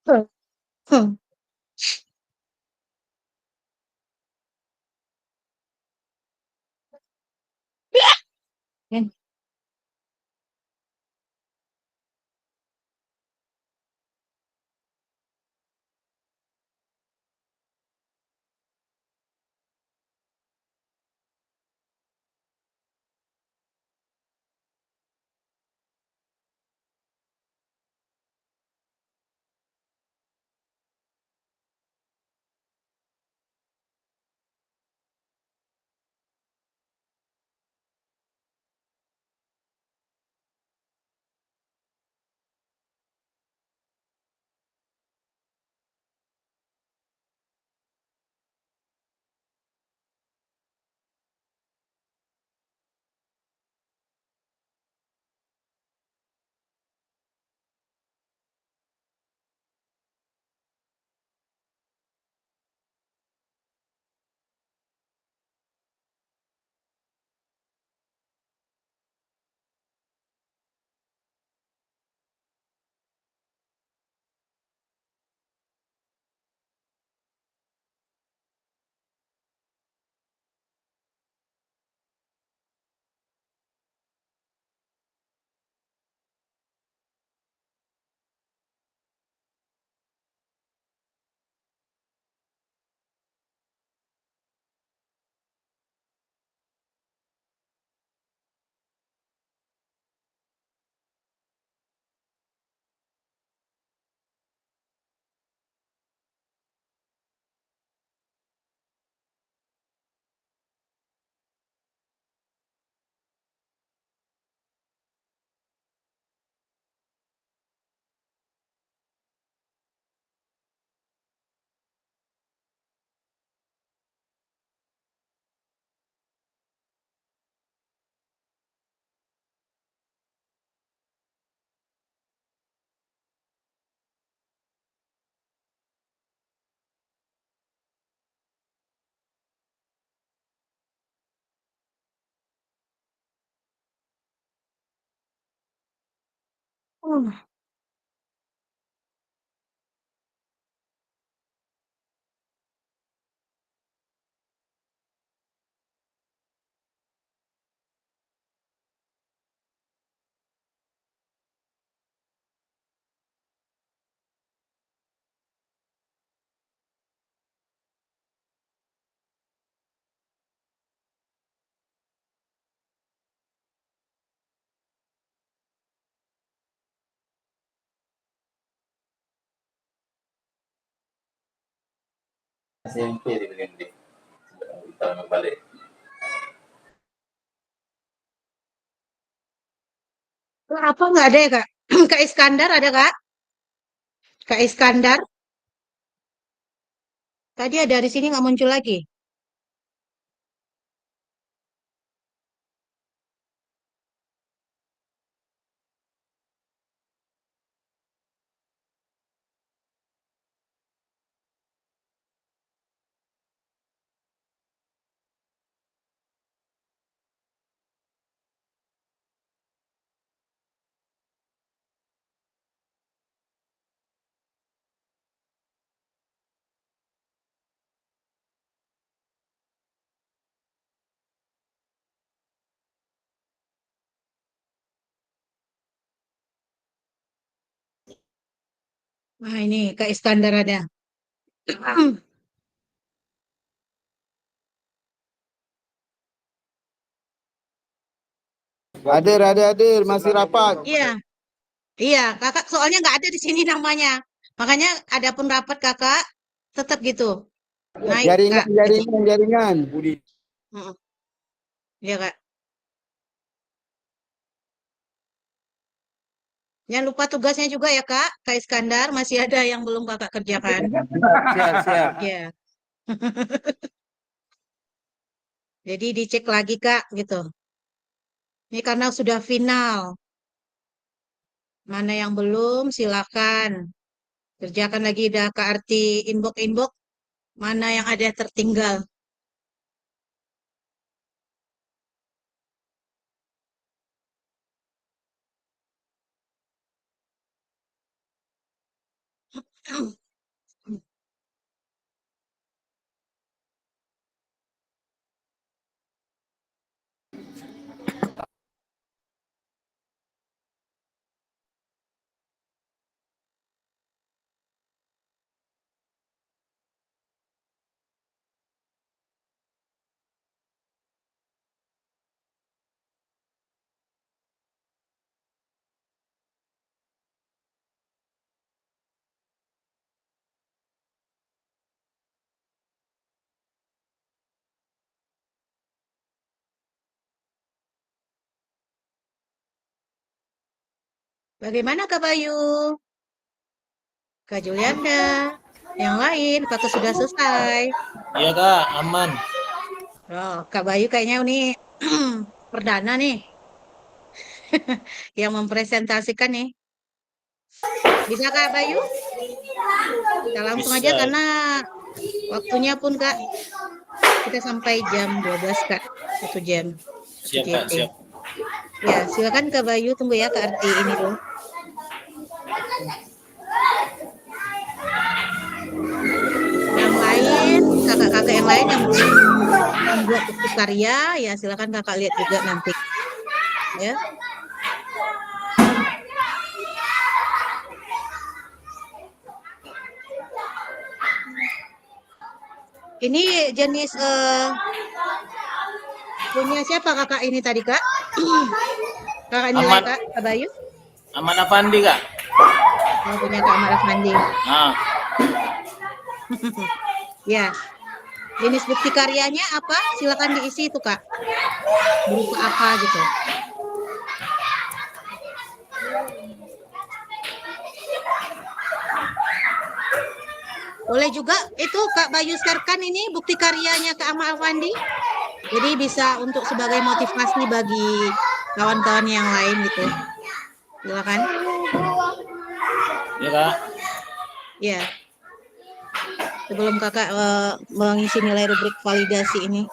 Hmm. Hmm. Hmm. SMP di BND. Kita balik. Apa nggak ada ya, Kak? Kak Iskandar ada, Kak? Kak Iskandar? Tadi ada di sini nggak muncul lagi. Nah, ini Kak Iskandar ada. Hadir, masih rapat. Iya, iya, Kakak soalnya nggak ada di sini namanya. Makanya ada pun rapat Kakak, tetap gitu. Naik, Kak, gitu. Jaringan. Mm-mm. Iya, Kak. Jangan lupa tugasnya juga ya, Kak. Kak Iskandar, masih ada yang belum Kakak kerjakan. Siap. Iya. Jadi dicek lagi, Kak, gitu. Ini karena sudah final. Mana yang belum, silakan. Kerjakan lagi dah Kak Arti inbox-inbox. Mana yang ada tertinggal. Bagaimana Kak Bayu? Kak Julianda? Yang lain, apakah sudah selesai? Iya Kak, aman. Oh, Kak Bayu kayaknya ini perdana nih yang mempresentasikan nih. Bisa Kak Bayu? Kita langsung aja Bisa. karena waktunya pun Kak, kita sampai jam 12 Kak, 1 jam. Siap Kak, GT. siap. Ya, silakan Kak Bayu, tunggu ya Kak Arti ini dulu. Yang lain, kakak-kakak yang lain yang membuat buku karya, ya silakan kakak lihat juga nanti. Ya. Ini jenis punya siapa kakak ini tadi Kak? Kakak nilai Aman. Kak Bayu? Aman Afandi Kak. Oh, punya Kak Amar Afandi. Nah, Ya. Jenis bukti karyanya apa? Silakan diisi itu Kak. Berupa apa gitu. Boleh juga itu Kak Bayu sharekan ini bukti karyanya Kak Amar Afandi. Jadi bisa untuk sebagai motivasi bagi kawan-kawan yang lain gitu. Silakan. ya Kak. Ya. Sebelum kakak mengisi nilai rubrik validasi ini.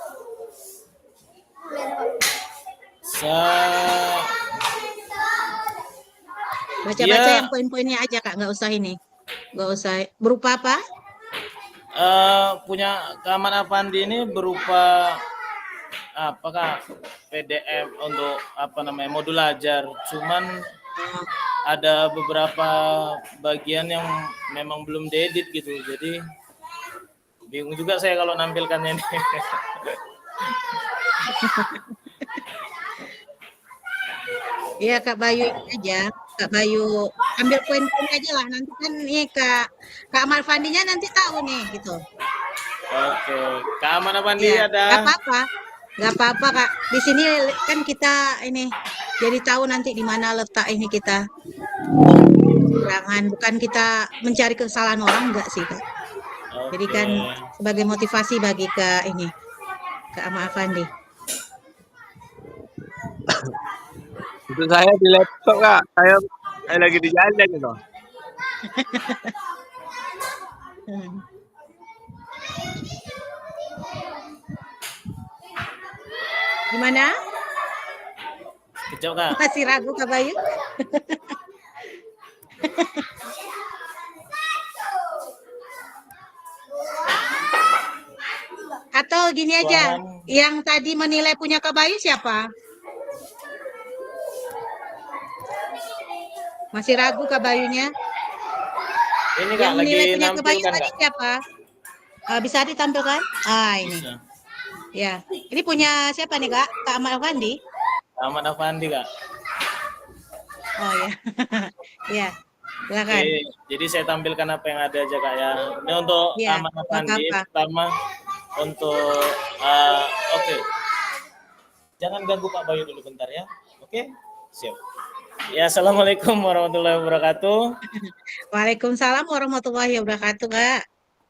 Baca-baca yang poin-poinnya aja Kak, nggak usah ini. Nggak usah. Berupa apa? Punya Kaman Afandi ini berupa apakah PDF untuk apa namanya modul ajar, cuman ada beberapa bagian yang memang belum diedit gitu, jadi bingung juga saya kalau nampilkannya ini. Iya Kak Bayu ini aja, Kak Bayu ambil poin-poin aja lah, nanti kan nih Kak Amar Fandinya nanti tahu nih gitu. Oke, Kak Aman Afandi Ya, ada. nggak apa-apa Kak. Di sini kan kita ini jadi tahu nanti di mana letak ini kita. Jangan, bukan kita mencari kesalahan orang enggak sih Kak. Jadi kan sebagai motivasi bagi Kak ini Kak Amar Afandi. Itu saya di laptop Kak, saya lagi di jalan gitu. Gimana? Kecok Kak. Masih ragu Kak Bayu? Atau gini aja, yang tadi menilai punya Kak Bayu siapa? Masih ragu Kak Bayunya? Ini Kak, Yang menilai lagi punya Kak Bayu nampilkan tadi Kak. siapa? Bisa ditampilkan? Ini. Bisa. Ya, ini punya siapa nih Kak? Kak Ahmad Afandi? Ahmad Afandi Kak. Oh ya, ya, silakan. Oke, jadi saya tampilkan apa yang ada aja Kak ya. Ini untuk Ya, Ahmad Afandi apa-apa. pertama untuk oke. Jangan ganggu Pak Bayu dulu bentar ya. Oke, siap. Ya, assalamualaikum warahmatullahi wabarakatuh. Waalaikumsalam warahmatullahi wabarakatuh Kak.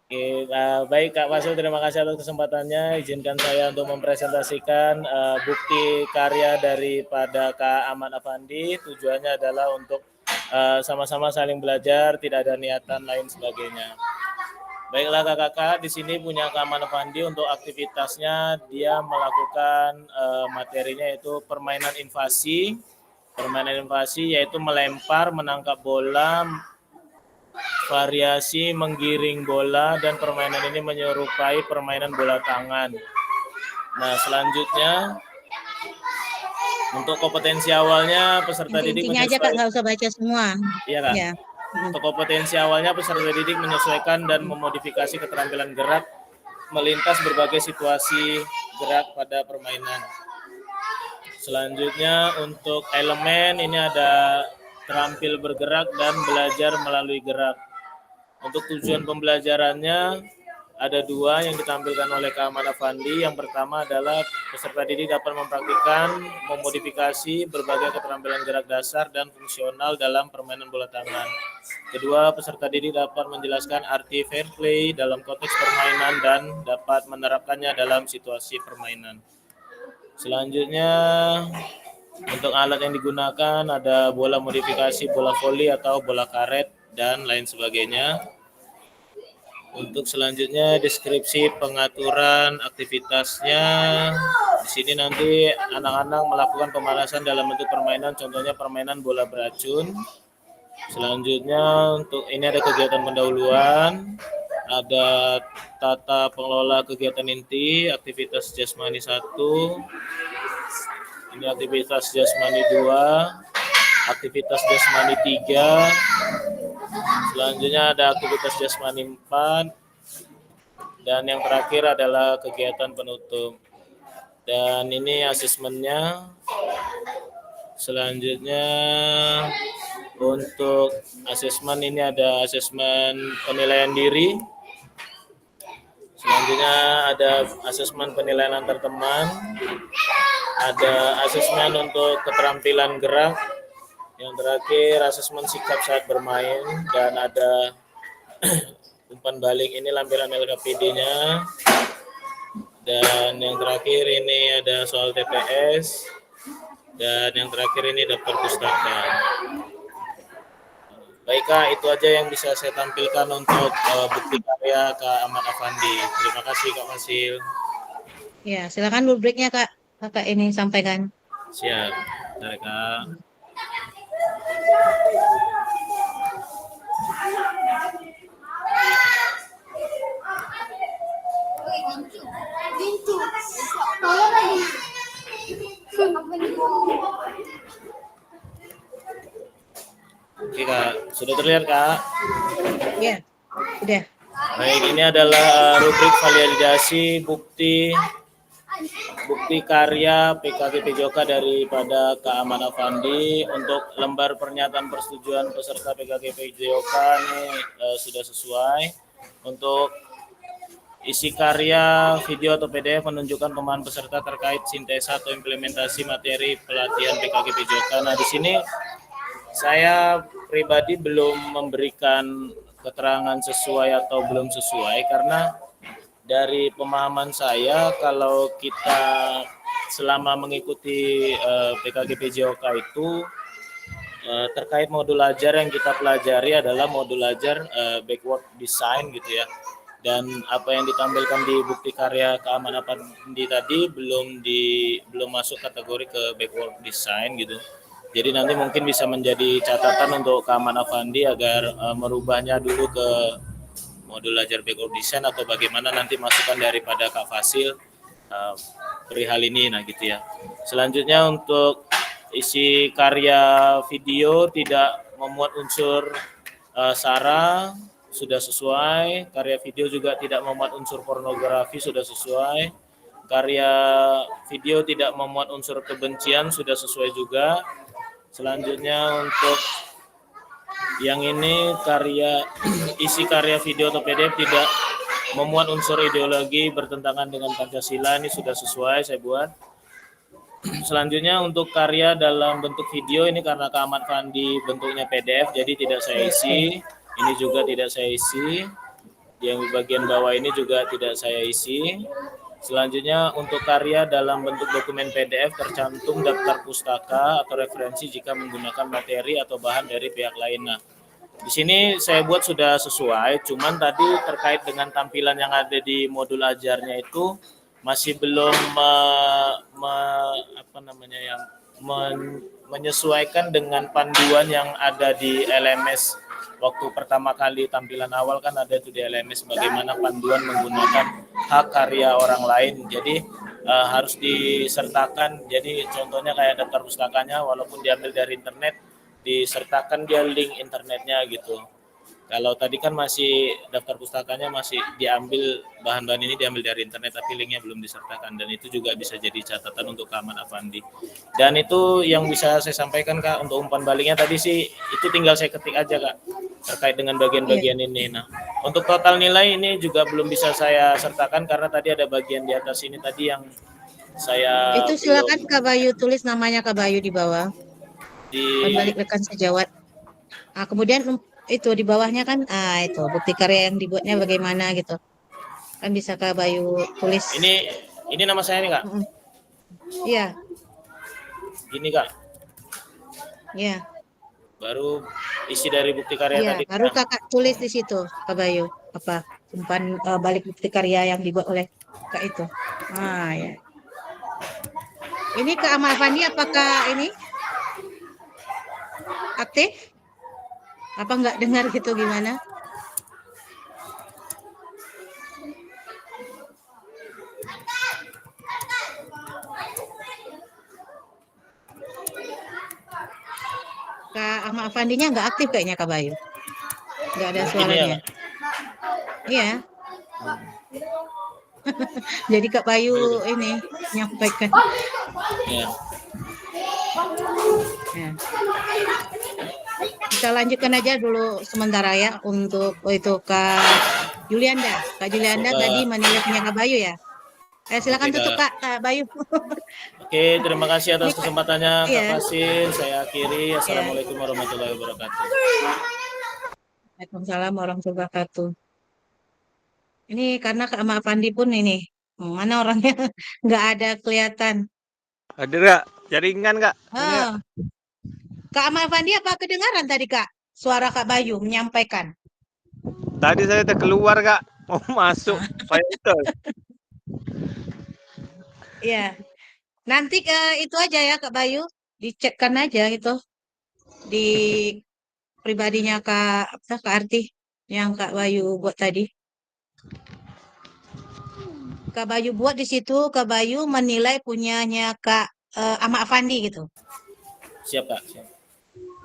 Oke, baik Kak Fasil, terima kasih atas kesempatannya. Izinkan saya untuk mempresentasikan bukti karya daripada Kak Ahmad Afandi. Tujuannya adalah untuk sama-sama saling belajar, tidak ada niatan lain sebagainya. Baiklah kakak-kakak, di sini punya Kak Ahmad Afandi untuk aktivitasnya. Dia melakukan materinya yaitu permainan invasi. Permainan invasi yaitu melempar, menangkap bola, variasi menggiring bola dan permainan ini menyerupai permainan bola tangan. Nah, selanjutnya untuk kompetensi awalnya peserta Nanti didik intinya aja Kak, menyesuaikan. nggak usah baca semua. Iya Kak. Ya. Untuk kompetensi awalnya peserta didik menyesuaikan dan memodifikasi keterampilan gerak melintas berbagai situasi gerak pada permainan. Selanjutnya untuk elemen ini ada terampil bergerak dan belajar melalui gerak. Untuk tujuan pembelajarannya ada dua yang ditampilkan oleh Kak Ahmad Afandi. Yang pertama adalah peserta didik dapat mempraktikkan memodifikasi berbagai keterampilan gerak dasar dan fungsional dalam permainan bola tangan. Kedua, peserta didik dapat menjelaskan arti fair play dalam konteks permainan dan dapat menerapkannya dalam situasi permainan. Selanjutnya, untuk alat yang digunakan ada bola modifikasi, bola voli atau bola karet, dan lain sebagainya. Untuk selanjutnya deskripsi pengaturan aktivitasnya. Di sini nanti anak-anak melakukan pemanasan dalam bentuk permainan, contohnya permainan bola beracun. Selanjutnya untuk ini ada kegiatan pendahuluan, ada tata pengelola kegiatan inti, aktivitas jasmani 1, ini aktivitas jasmani 2, aktivitas jasmani 3, selanjutnya ada aktivitas jasmani 4, dan yang terakhir adalah kegiatan penutup. Dan ini asesmennya. Selanjutnya untuk asesmen ini ada asesmen penilaian diri. Selanjutnya ada asesmen penilaian antar teman. Ada asesmen untuk keterampilan gerak. Yang terakhir asesmen sikap saat bermain, dan ada umpan balik ini lampiran LKPD-nya. Dan yang terakhir ini ada soal TPS. Dan yang terakhir ini daftar pustaka. Baik Kak, itu aja yang bisa saya tampilkan untuk bukti karya Kak Ahmad Afandi. Terima kasih Kak Masil. Ya, silakan rubriknya Kak. Kakak ini sampaikan. Siap, dari Kak. Oke Kak, sudah terlihat Kak? Ya, sudah. Baik, ini adalah rubrik validasi bukti karya PKG PJOK daripada Kak Ahmad Afandi. Untuk lembar pernyataan persetujuan peserta PKG PJOK ini sudah sesuai. Untuk isi karya video atau PDF menunjukkan pemahaman peserta terkait sintesa atau implementasi materi pelatihan PKG PJOK. Nah, di sini saya pribadi belum memberikan keterangan sesuai atau belum sesuai, karena dari pemahaman saya kalau kita selama mengikuti PKG PJOK itu terkait modul ajar yang kita pelajari adalah modul ajar backward design gitu ya. Dan apa yang ditampilkan di bukti karya Kak Ahmad Afandi tadi belum masuk kategori ke backward design gitu. Jadi nanti mungkin bisa menjadi catatan untuk Kak Ahmad Afandi agar merubahnya dulu ke modul ajar backward design, atau bagaimana nanti masukan daripada Kak Fasil perihal ini, nah gitu ya. Selanjutnya untuk isi karya video tidak memuat unsur sara, sudah sesuai. Karya video juga tidak memuat unsur pornografi, sudah sesuai. Karya video tidak memuat unsur kebencian, sudah sesuai juga. Selanjutnya untuk yang ini isi karya video atau PDF tidak memuat unsur ideologi bertentangan dengan Pancasila, ini sudah sesuai saya buat. Selanjutnya untuk karya dalam bentuk video ini karena Kak Ahmad Afandi bentuknya PDF jadi tidak saya isi. Ini juga tidak saya isi. Yang di bagian bawah ini juga tidak saya isi. Selanjutnya untuk karya dalam bentuk dokumen PDF tercantum daftar pustaka atau referensi jika menggunakan materi atau bahan dari pihak lain. Nah, di sini saya buat sudah sesuai, cuman tadi terkait dengan tampilan yang ada di modul ajarnya itu masih belum menyesuaikan dengan panduan yang ada di LMS waktu pertama kali tampilan awal kan ada itu di LMS bagaimana panduan menggunakan hak karya orang lain. Jadi harus disertakan. Jadi contohnya kayak daftar pustakanya walaupun diambil dari internet, disertakan dia link internetnya gitu. Kalau tadi kan masih daftar pustakanya masih diambil bahan-bahan ini diambil dari internet tapi linknya belum disertakan, dan itu juga bisa jadi catatan untuk Kak Ahmad Afandi. Dan itu yang bisa saya sampaikan Kak untuk umpan baliknya tadi sih itu tinggal saya ketik aja Kak terkait dengan bagian-bagian ini. Nah, untuk total nilai ini juga belum bisa saya sertakan karena tadi ada bagian di atas ini tadi yang saya Itu silakan Kak Bayu tulis namanya Kak Bayu di bawah. di Balik rekan sejawat. Nah, kemudian itu di bawahnya kan itu bukti karya yang dibuatnya bagaimana gitu. Kan bisa Kak Bayu tulis. Ini nama saya nih Kak. Iya. Gini Kak. Iya. Baru isi dari bukti karya Iya, tadi. baru Kakak tulis di situ Kak Bayu apa umpan balik bukti karya yang dibuat oleh Kak itu. Ya. Ini Kak Ahmad Afandi apakah ini aktif? Apa nggak dengar gitu gimana? Kak Ahmad Afandinya nggak aktif kayaknya Kak Bayu. Nggak ada suaranya. Iya. Jadi Kak Bayu ini menyampaikan. Ya. Kita lanjutkan aja dulu sementara ya untuk itu Kak Julianda. Kak Julianda tadi menilai punya Kak Bayu ya. Silakan tutup Kak Bayu. Oke, terima kasih atas kesempatannya Kak Iya. Fasil. Saya akhiri. Assalamualaikum warahmatullahi wabarakatuh. Waalaikumsalam warahmatullahi wabarakatuh. Ini karena Kak Ahmad Afandi pun ini mana orangnya nggak ada kelihatan. Ada nggak? Jaringan Kak? Kak Ahmad Afandi apa kedengaran tadi Kak? Suara Kak Bayu menyampaikan. Tadi saya udah keluar Kak, mau masuk. Iya. Nanti itu aja ya Kak Bayu, dicekkan aja gitu di pribadinya Kak Arti yang Kak Bayu buat tadi. Kak Bayu buat di situ, Kak Bayu menilai punyanya Kak Ahmad Afandi gitu. Siap Kak. Siap.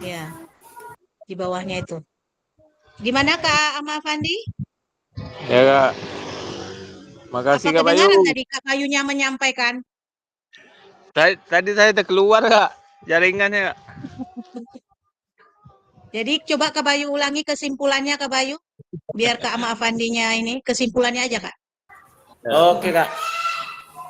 Ya, di bawahnya itu. Gimana Kak Ahmad Afandi? Ya Kak. Makasih Apa Kak Bayu. kedengaran tadi Kak Bayunya menyampaikan? Tadi saya udah keluar Kak, jaringannya Kak. Jadi coba Kak Bayu ulangi kesimpulannya Kak Bayu. Biar Kak Ahmad Afandinya ini kesimpulannya aja Kak. Oke Kak.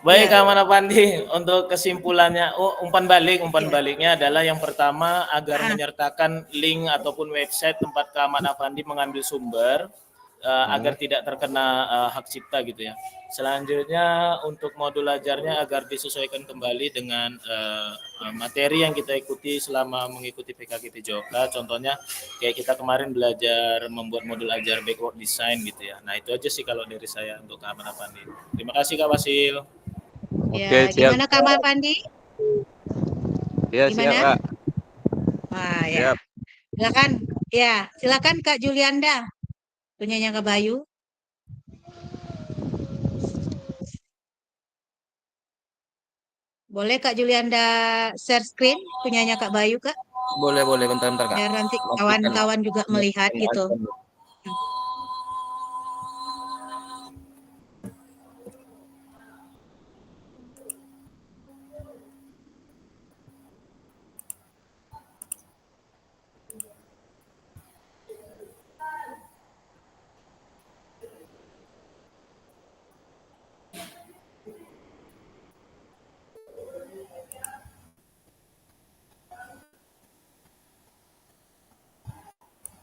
Baik Kak Ahmad Afandi, untuk kesimpulannya, umpan baliknya adalah yang pertama agar menyertakan link ataupun website tempat Kak Ahmad Afandi mengambil sumber agar tidak terkena hak cipta gitu ya. Selanjutnya untuk modul ajarnya agar disesuaikan kembali dengan materi yang kita ikuti selama mengikuti PKKP Joka. Contohnya kayak kita kemarin belajar membuat modul ajar backward design gitu ya. Nah itu aja sih kalau dari saya untuk Kak Ahmad Afandi. Terima kasih Kak Wasil. Ya, gimana Kak Ahmad Afandi? Ya, gimana? siap Kak. Wah, ya. Silakan. Ya, silakan Kak Julianda. Punyanya Kak Bayu. Boleh Kak Julianda share screen punyanya Kak Bayu Kak? Boleh, bentar Kak. Biar nanti kawan-kawan juga melihat gitu.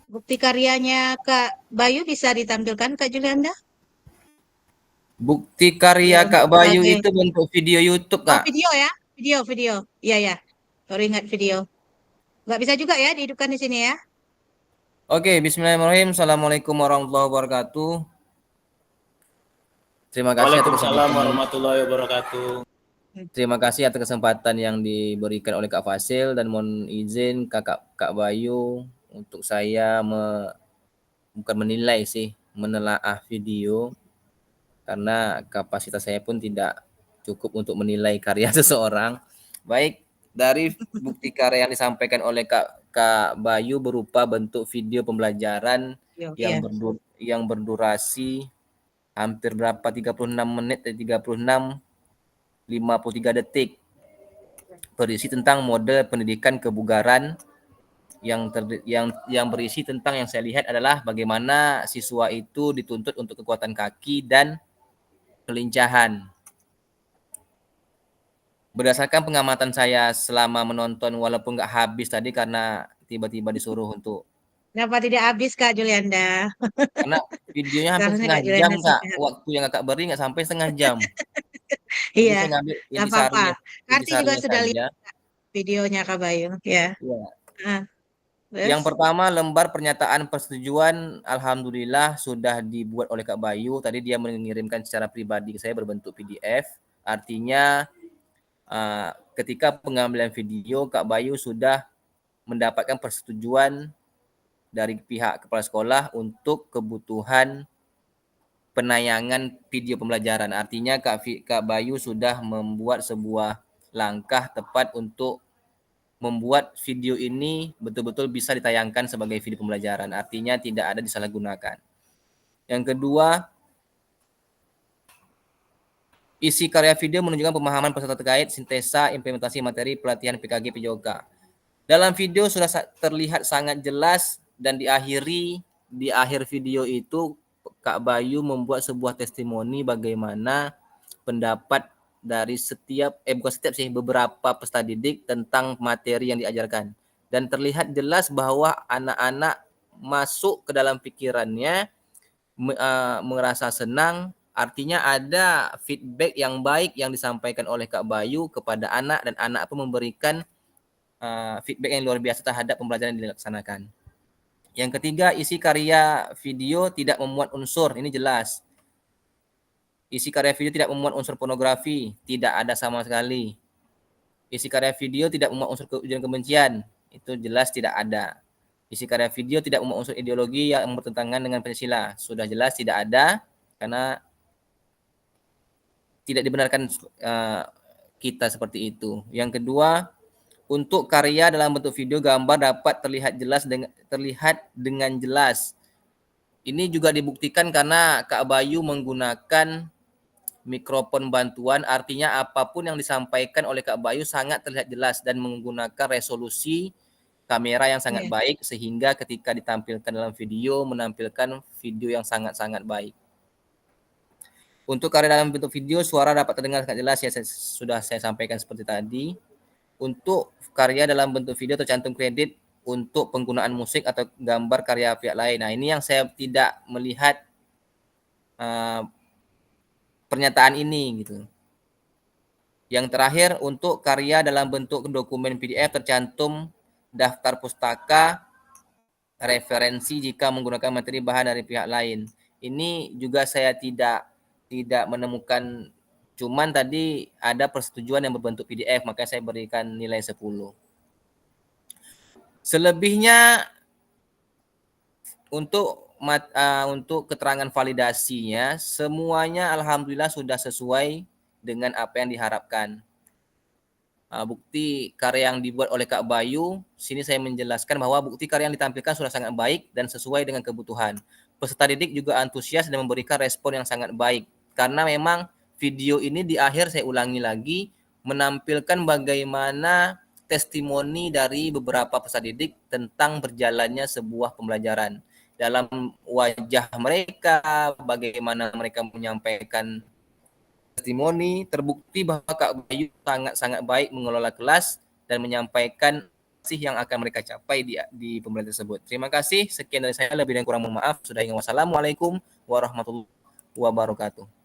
Bukti karyanya Kak Bayu bisa ditampilkan Kak Julianda? Bukti karya Kak Bayu itu bentuk video YouTube Kak. Oh, video ya? Video. Iya. Baru ingat video. Nggak bisa juga ya dihidupkan di sini ya? Oke, bismillahirrahmanirrahim. Assalamualaikum warahmatullahi wabarakatuh. Terima kasih atas Waalaikumsalam warahmatullahi wabarakatuh. Terima kasih atas kesempatan yang diberikan oleh Kak Fasil dan mohon izin Kak Bayu untuk saya bukan menilai sih, menelaah video karena kapasitas saya pun tidak cukup untuk menilai karya seseorang. Baik, dari bukti karya yang disampaikan oleh Kak Bayu berupa bentuk video pembelajaran Iya. yang berdurasi hampir berapa 36 menit dan 53 detik, berisi tentang model pendidikan kebugaran yang berisi tentang, yang saya lihat adalah bagaimana siswa itu dituntut untuk kekuatan kaki dan kelincahan. Berdasarkan pengamatan saya selama menonton, walaupun nggak habis tadi karena tiba-tiba disuruh untuk, Kenapa tidak habis Kak Julianda? karena videonya hampir Seharusnya setengah Kak jam, Julianda Kak. sampai habis. Waktu yang Kakak beri nggak sampai setengah jam. Jadi Iya, saya ngambil nggak apa-apa. Karti juga intisarinya sudah saja. lihat videonya Kak Bayu, ya. Ya. Terus? Yang pertama, lembar pernyataan persetujuan alhamdulillah sudah dibuat oleh Kak Bayu. Tadi dia mengirimkan secara pribadi ke saya berbentuk PDF. Artinya ketika pengambilan video, Kak Bayu sudah mendapatkan persetujuan dari pihak kepala sekolah untuk kebutuhan penayangan video pembelajaran. Artinya Kak Bayu sudah membuat sebuah langkah tepat untuk membuat video ini betul-betul bisa ditayangkan sebagai video pembelajaran. Artinya tidak ada disalahgunakan. Yang kedua, isi karya video menunjukkan pemahaman peserta terkait sintesa implementasi materi pelatihan PKG PJOK. Dalam video sudah terlihat sangat jelas, dan di akhir video itu Kak Bayu membuat sebuah testimoni bagaimana pendapat dari beberapa peserta didik tentang materi yang diajarkan. Dan terlihat jelas bahwa anak-anak masuk ke dalam pikirannya, merasa senang. Artinya ada feedback yang baik yang disampaikan oleh Kak Bayu kepada anak, dan anak pun memberikan feedback yang luar biasa terhadap pembelajaran yang dilaksanakan. Yang ketiga, isi karya video tidak memuat unsur, ini jelas. Isi karya video tidak memuat unsur pornografi, tidak ada sama sekali. Isi karya video tidak memuat unsur ujaran kebencian, itu jelas tidak ada. Isi karya video tidak memuat unsur ideologi yang bertentangan dengan Pancasila, sudah jelas tidak ada, karena tidak dibenarkan kita seperti itu. Yang kedua, untuk karya dalam bentuk video, gambar dapat terlihat dengan jelas. Ini juga dibuktikan karena Kak Bayu menggunakan mikrofon bantuan, artinya apapun yang disampaikan oleh Kak Bayu sangat terlihat jelas dan menggunakan resolusi kamera yang sangat baik, sehingga ketika ditampilkan dalam video, menampilkan video yang sangat-sangat baik. Untuk karya dalam bentuk video, suara dapat terdengar sangat jelas, ya sudah saya sampaikan seperti tadi. Untuk karya dalam bentuk video tercantum kredit untuk penggunaan musik atau gambar karya pihak lain. Nah, ini yang saya tidak melihat pernyataan ini gitu. Yang terakhir, untuk karya dalam bentuk dokumen PDF tercantum daftar pustaka referensi jika menggunakan materi bahan dari pihak lain. Ini juga saya tidak menemukan. Cuman tadi ada persetujuan yang berbentuk PDF, makanya saya berikan nilai 10. Selebihnya untuk keterangan validasinya, semuanya alhamdulillah sudah sesuai dengan apa yang diharapkan. Bukti karya yang dibuat oleh Kak Bayu, sini saya menjelaskan bahwa bukti karya yang ditampilkan sudah sangat baik dan sesuai dengan kebutuhan. Peserta didik juga antusias dan memberikan respon yang sangat baik. Karena memang video ini di akhir saya ulangi lagi, menampilkan bagaimana testimoni dari beberapa peserta didik tentang berjalannya sebuah pembelajaran. Dalam wajah mereka, bagaimana mereka menyampaikan testimoni, terbukti bahwa Kak Bayu sangat-sangat baik mengelola kelas dan menyampaikan yang akan mereka capai di pembelajaran tersebut. Terima kasih, sekian dari saya, lebih dan kurang mohon maaf. Wassalamualaikum warahmatullahi wabarakatuh.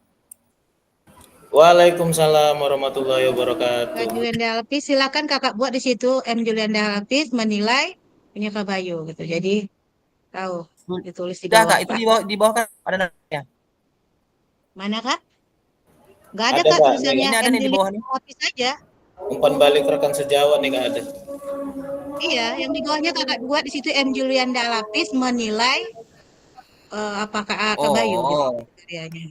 Waalaikumsalam warahmatullahi wabarakatuh. Kak Julianda Hafiz, silakan kakak buat di situ M Julianda Hafiz menilai punya Kak Bayu gitu. Jadi tahu ditulis di bawah. Kak, itu di bawah kan ada namanya. Mana Kak? Nggak ada Kak tulisannya ini ada M nih di bawah Julianda Hafiz saja. Umpan balik rekan sejawat nih Kak ada. Iya, yang di bawahnya kakak buat di situ M. Julianda Lapis menilai apakah Kak Bayu di Oh, situ karyanya.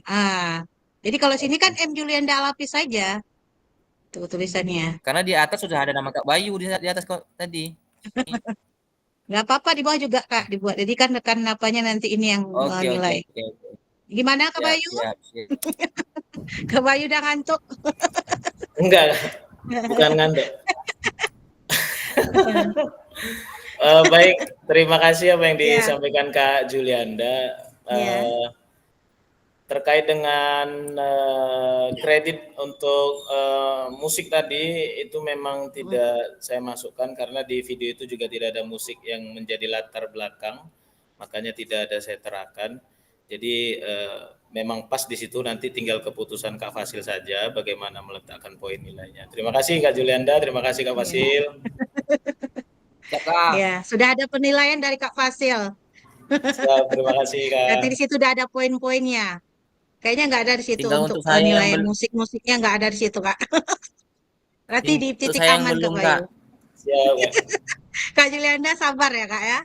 Jadi kalau sini kan M. Julianda Lapis saja tuh tulisannya. karena di atas sudah ada nama Kak Bayu di atas kok tadi. Nggak apa-apa di bawah juga Kak dibuat. Jadi kan rekan apanya nanti ini yang Oke, oke, menilai. oke, oke. Gimana Kak Siap, Bayu? siap, siap. Kak Bayu udah ngantuk. Enggak, bukan ngantuk. Baik, terima kasih apa yang Ya. disampaikan Kak Julianda. Ya. Terkait dengan kredit untuk musik tadi itu memang tidak saya masukkan karena di video itu juga tidak ada musik yang menjadi latar belakang, makanya tidak ada saya terakan. Jadi memang pas di situ nanti tinggal keputusan Kak Fasil saja bagaimana meletakkan poin nilainya. Terima kasih Kak Julianda, terima kasih Kak Fasil. Ya, sudah ada penilaian dari Kak Fasil. Siap, terima kasih Kak. Nanti di situ udah ada poin-poinnya. Kayaknya nggak ada di situ Tinggal untuk untuk saya yang penilaian musik-musiknya nggak ada di situ Kak. Berarti di Untuk titik saya yang aman Kak belum, Bayu. Kak. Siap. Kak Julianda sabar ya Kak ya.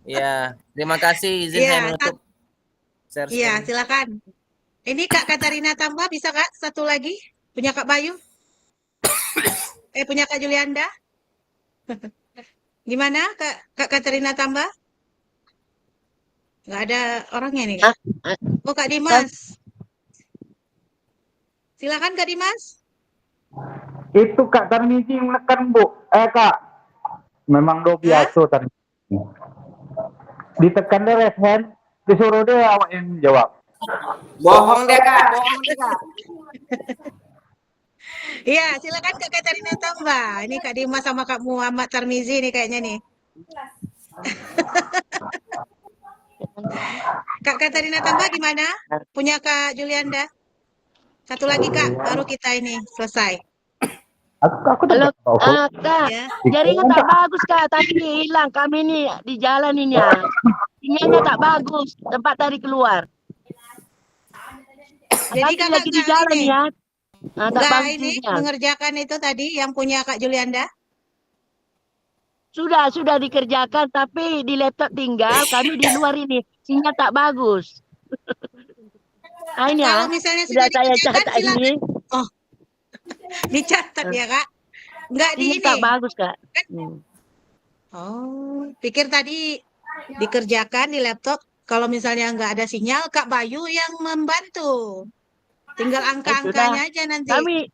Iya, terima kasih izin Iya, saya menutup. Share Iya, screen. silakan. Ini Kak Katarina tambah bisa Kak satu lagi? Punya Kak Bayu? Punya Kak Julianda? Gimana Kak Katarina tambah? Nggak ada orangnya nih Kak. Oh Kak Dimas. Silakan Kak Dimas. Itu Kak Tarmizi menekan Bu. Kak. Memang do biasa Tarmizi. Ditekan deh raise hand, disuruh deh awak yang jawab. Bohong deh Kak, bohong deh Kak. Iya, silakan Kak Katarina tambah. Ini Kak Dimas sama Kak Muhammad Tarmizi nih kayaknya nih. Kak Katarina tambah gimana? Punya Kak Julianda? Satu lagi Kak, baru kita ini selesai. Aku Halo, Kak. Ya. Jaringan tak bagus Kak, tadi hilang kami nih di jalan ini ya. Sinyalnya tak bagus, tempat tadi keluar. Jadi Kami Kakak lagi di jalan ini, ya. Nah, tak nggak bagus ini sinyal. mengerjakan itu tadi yang punya Kak Julianda? Sudah dikerjakan, tapi di laptop tinggal, kami di luar ini. Sinyal tak bagus. Nah, ini Kalau ya, misalnya sudah sudah saya dikerjakan catat silakan. ini. Oh, dicatat ya Kak? Nggak di Sinyal ini? tak bagus Kak. Oh, pikir tadi dikerjakan di laptop. Kalau misalnya nggak ada sinyal, Kak Bayu yang membantu. Tinggal angka-angkanya aja nanti. Kami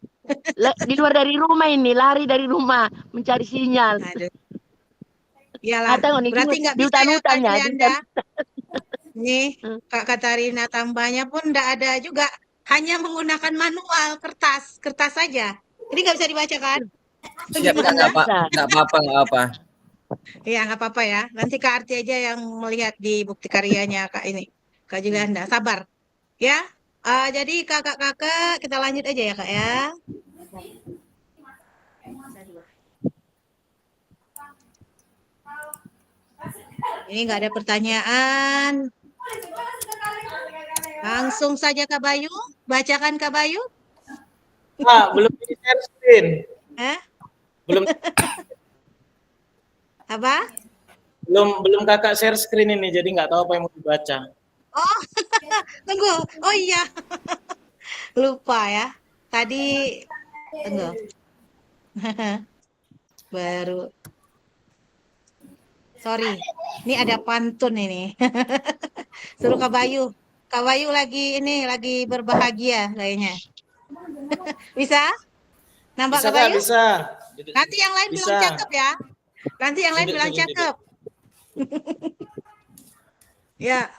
di luar dari rumah ini, lari dari rumah mencari sinyal. Aduh. Iyalah, Tengok nih, berarti nggak di bisa ya Kak hutan-hutannya. Julianda. Nih, Kak Katarina tambahnya pun nggak ada juga. Hanya menggunakan manual, kertas saja. Ini nggak bisa dibaca kan? Siap, Kak, nggak apa-apa. Iya, nggak apa-apa ya. Nanti Kak Arti aja yang melihat di bukti karyanya Kak ini. Kak Julianda, sabar. Ya, jadi kakak-kakak kita lanjut aja ya Kak ya. Ini nggak ada pertanyaan. Langsung saja Kak Bayu, bacakan Kak Bayu. Belum di share screen. Belum. Apa? Belum Kakak share screen ini, jadi nggak tahu apa yang mau dibaca. Oh, tunggu. Oh iya, lupa ya. Tadi tunggu. Baru. Sorry, ini ada pantun ini. Suruh Kak Bayu. Kak Bayu lagi berbahagia kayaknya. Bisa? Nambah Bisa Kak Bayu? bisa. Nanti yang lain bilang Bisa. cakep ya. Nanti yang lain bilang cakep. Ya.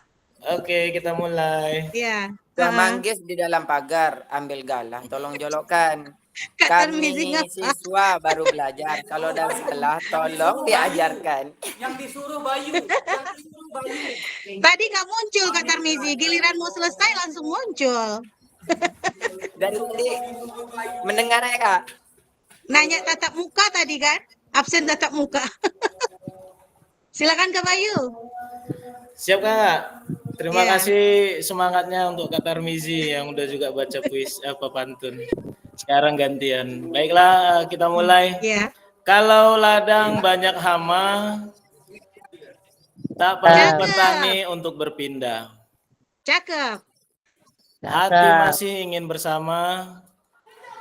Oke, kita mulai. Ya. Gua manggis di dalam pagar, ambil galah, tolong jolokkan. Kami ini siswa baru belajar. Kalau dalam sekolah, tolong diajarkan. Yang disuruh Bayu. Tadi nggak muncul Kak Tarmizi, giliran mau selesai langsung muncul. Dari tadi mendengar ya Kak? Nanya tatap muka tadi kan? Absen tatap muka. Silakan Kak Bayu. Siap Kak. Terima Iya. kasih semangatnya untuk Kak Tarmizi yang udah juga baca pantun. Sekarang gantian. Baiklah, kita mulai. Ya. Kalau ladang banyak hama, tak perlu petani untuk berpindah. Cakep. Hati masih ingin bersama,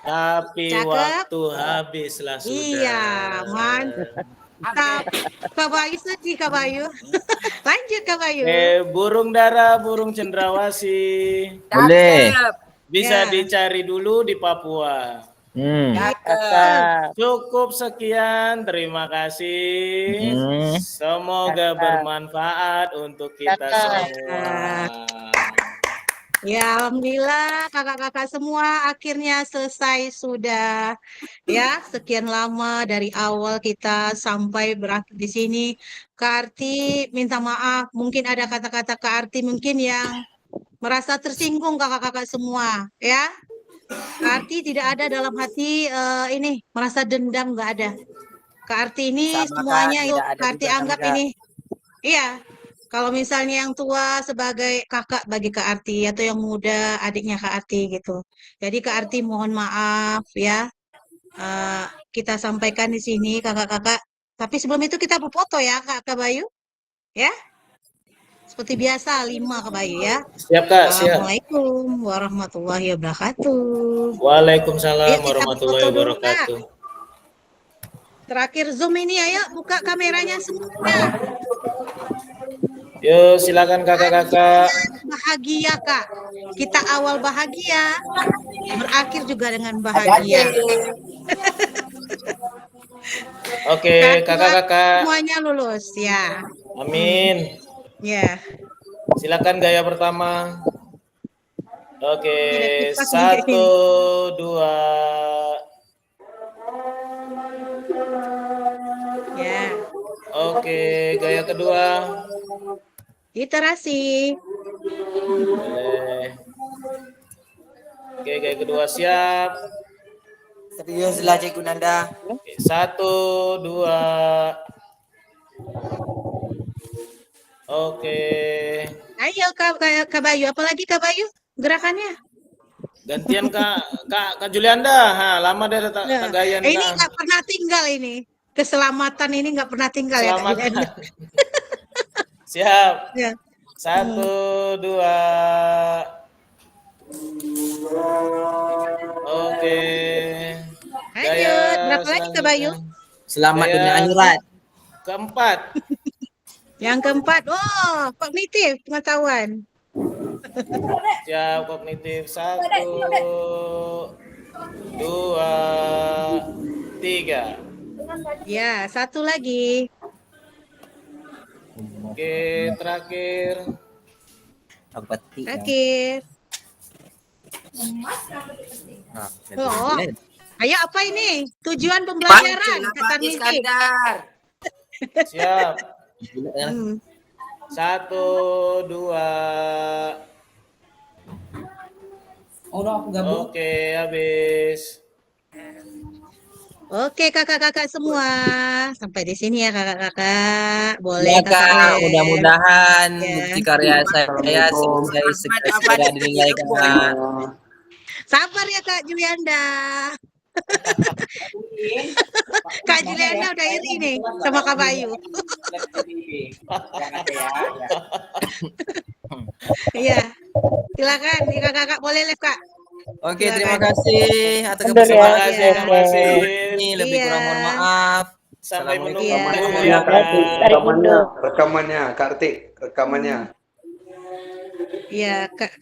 tapi Cakep. waktu habislah sudah. Iya, mantap. Kak Bayu sedih, Kak Bayu. Lanjut, Kak Bayu. Burung dara, burung cendrawasih. Boleh. Bisa Ya. dicari dulu di Papua. Cukup sekian, terima kasih. Semoga bermanfaat untuk kita semua. Ya, alhamdulillah kakak-kakak semua akhirnya selesai sudah. Ya, sekian lama dari awal kita sampai berakhir di sini. Kak Arti minta maaf, mungkin ada kata-kata Kak Arti mungkin yang merasa tersinggung kakak-kakak semua, ya. Kak Arti tidak ada dalam hati ini merasa dendam, nggak ada. Kak Arti ini Sama, Kak, semuanya tidak ada Kak Arti juga sama, anggap Kak. ini, iya. Kalau misalnya yang tua sebagai kakak bagi Kak Arti atau yang muda adiknya Kak Arti gitu. Jadi Kak Arti mohon maaf ya. Kita sampaikan di sini kakak-kakak. Tapi sebelum itu kita berfoto ya Kak Bayu. Ya. Seperti biasa 5 Kak Bayu ya. Siap Kak, siap. Assalamualaikum warahmatullahi wabarakatuh. Waalaikumsalam Ayo kita warahmatullahi foto dulu, Kak. wabarakatuh. Terakhir Zoom ini ayo buka kameranya semuanya. Yuk silakan kakak-kakak. Bahagia Kak. Kita awal bahagia, berakhir juga dengan bahagia. Oke, kakak-kakak. Semuanya lulus ya. Amin. Ya. Silakan gaya pertama. Oke, Ada kipas 1, 2. Ya. Oke, gaya kedua. Literasi. Boleh. Oke, gaya kedua siap. Seriuslah Cikgu Nanda. Oke, 1, 2. Oke. Ayo Kak Bayu, apalagi Kak Bayu gerakannya? Gantian Kak Julianda. Lama deh tak gayan Ini Kak. nggak pernah tinggal ini. Keselamatan ini nggak pernah tinggal ya Kak Selamat. Julianda. Siap. Ya. 1, 2. Oke. Ayo, berapa lagi Kak Bayu? Selamat Gaya dunia akhirat. Keempat. Yang keempat, oh kognitif pengetahuan. Siap, kognitif. 1, 2, 3. Ya, satu lagi. Oke, terakhir. Terakhir. Oh, ayo apa ini? Tujuan pembelajaran kata Niki. Siap. 1, 2. Oke, habis. Oke, kakak-kakak semua. Sampai di sini ya kakak-kakak. Boleh Ya Kak, Len. mudah-mudahan Ya. bukti karya saya selesai segera dinilai Kak. Sabar ya Kak Julianda. Kak Julianda udah iri nih sama Kak Bayu. Iya. Silakan, nih kakak-kakak boleh live Kak. Oke, Silakan. terima kasih atas Terima kebersamaan kasih, terima kasih. ini. Lebih Iya. kurang mohon maaf. Sampai menunggu Iya. ya Kak. Rekamannya, Kartik, rekamannya. Iya, Kak.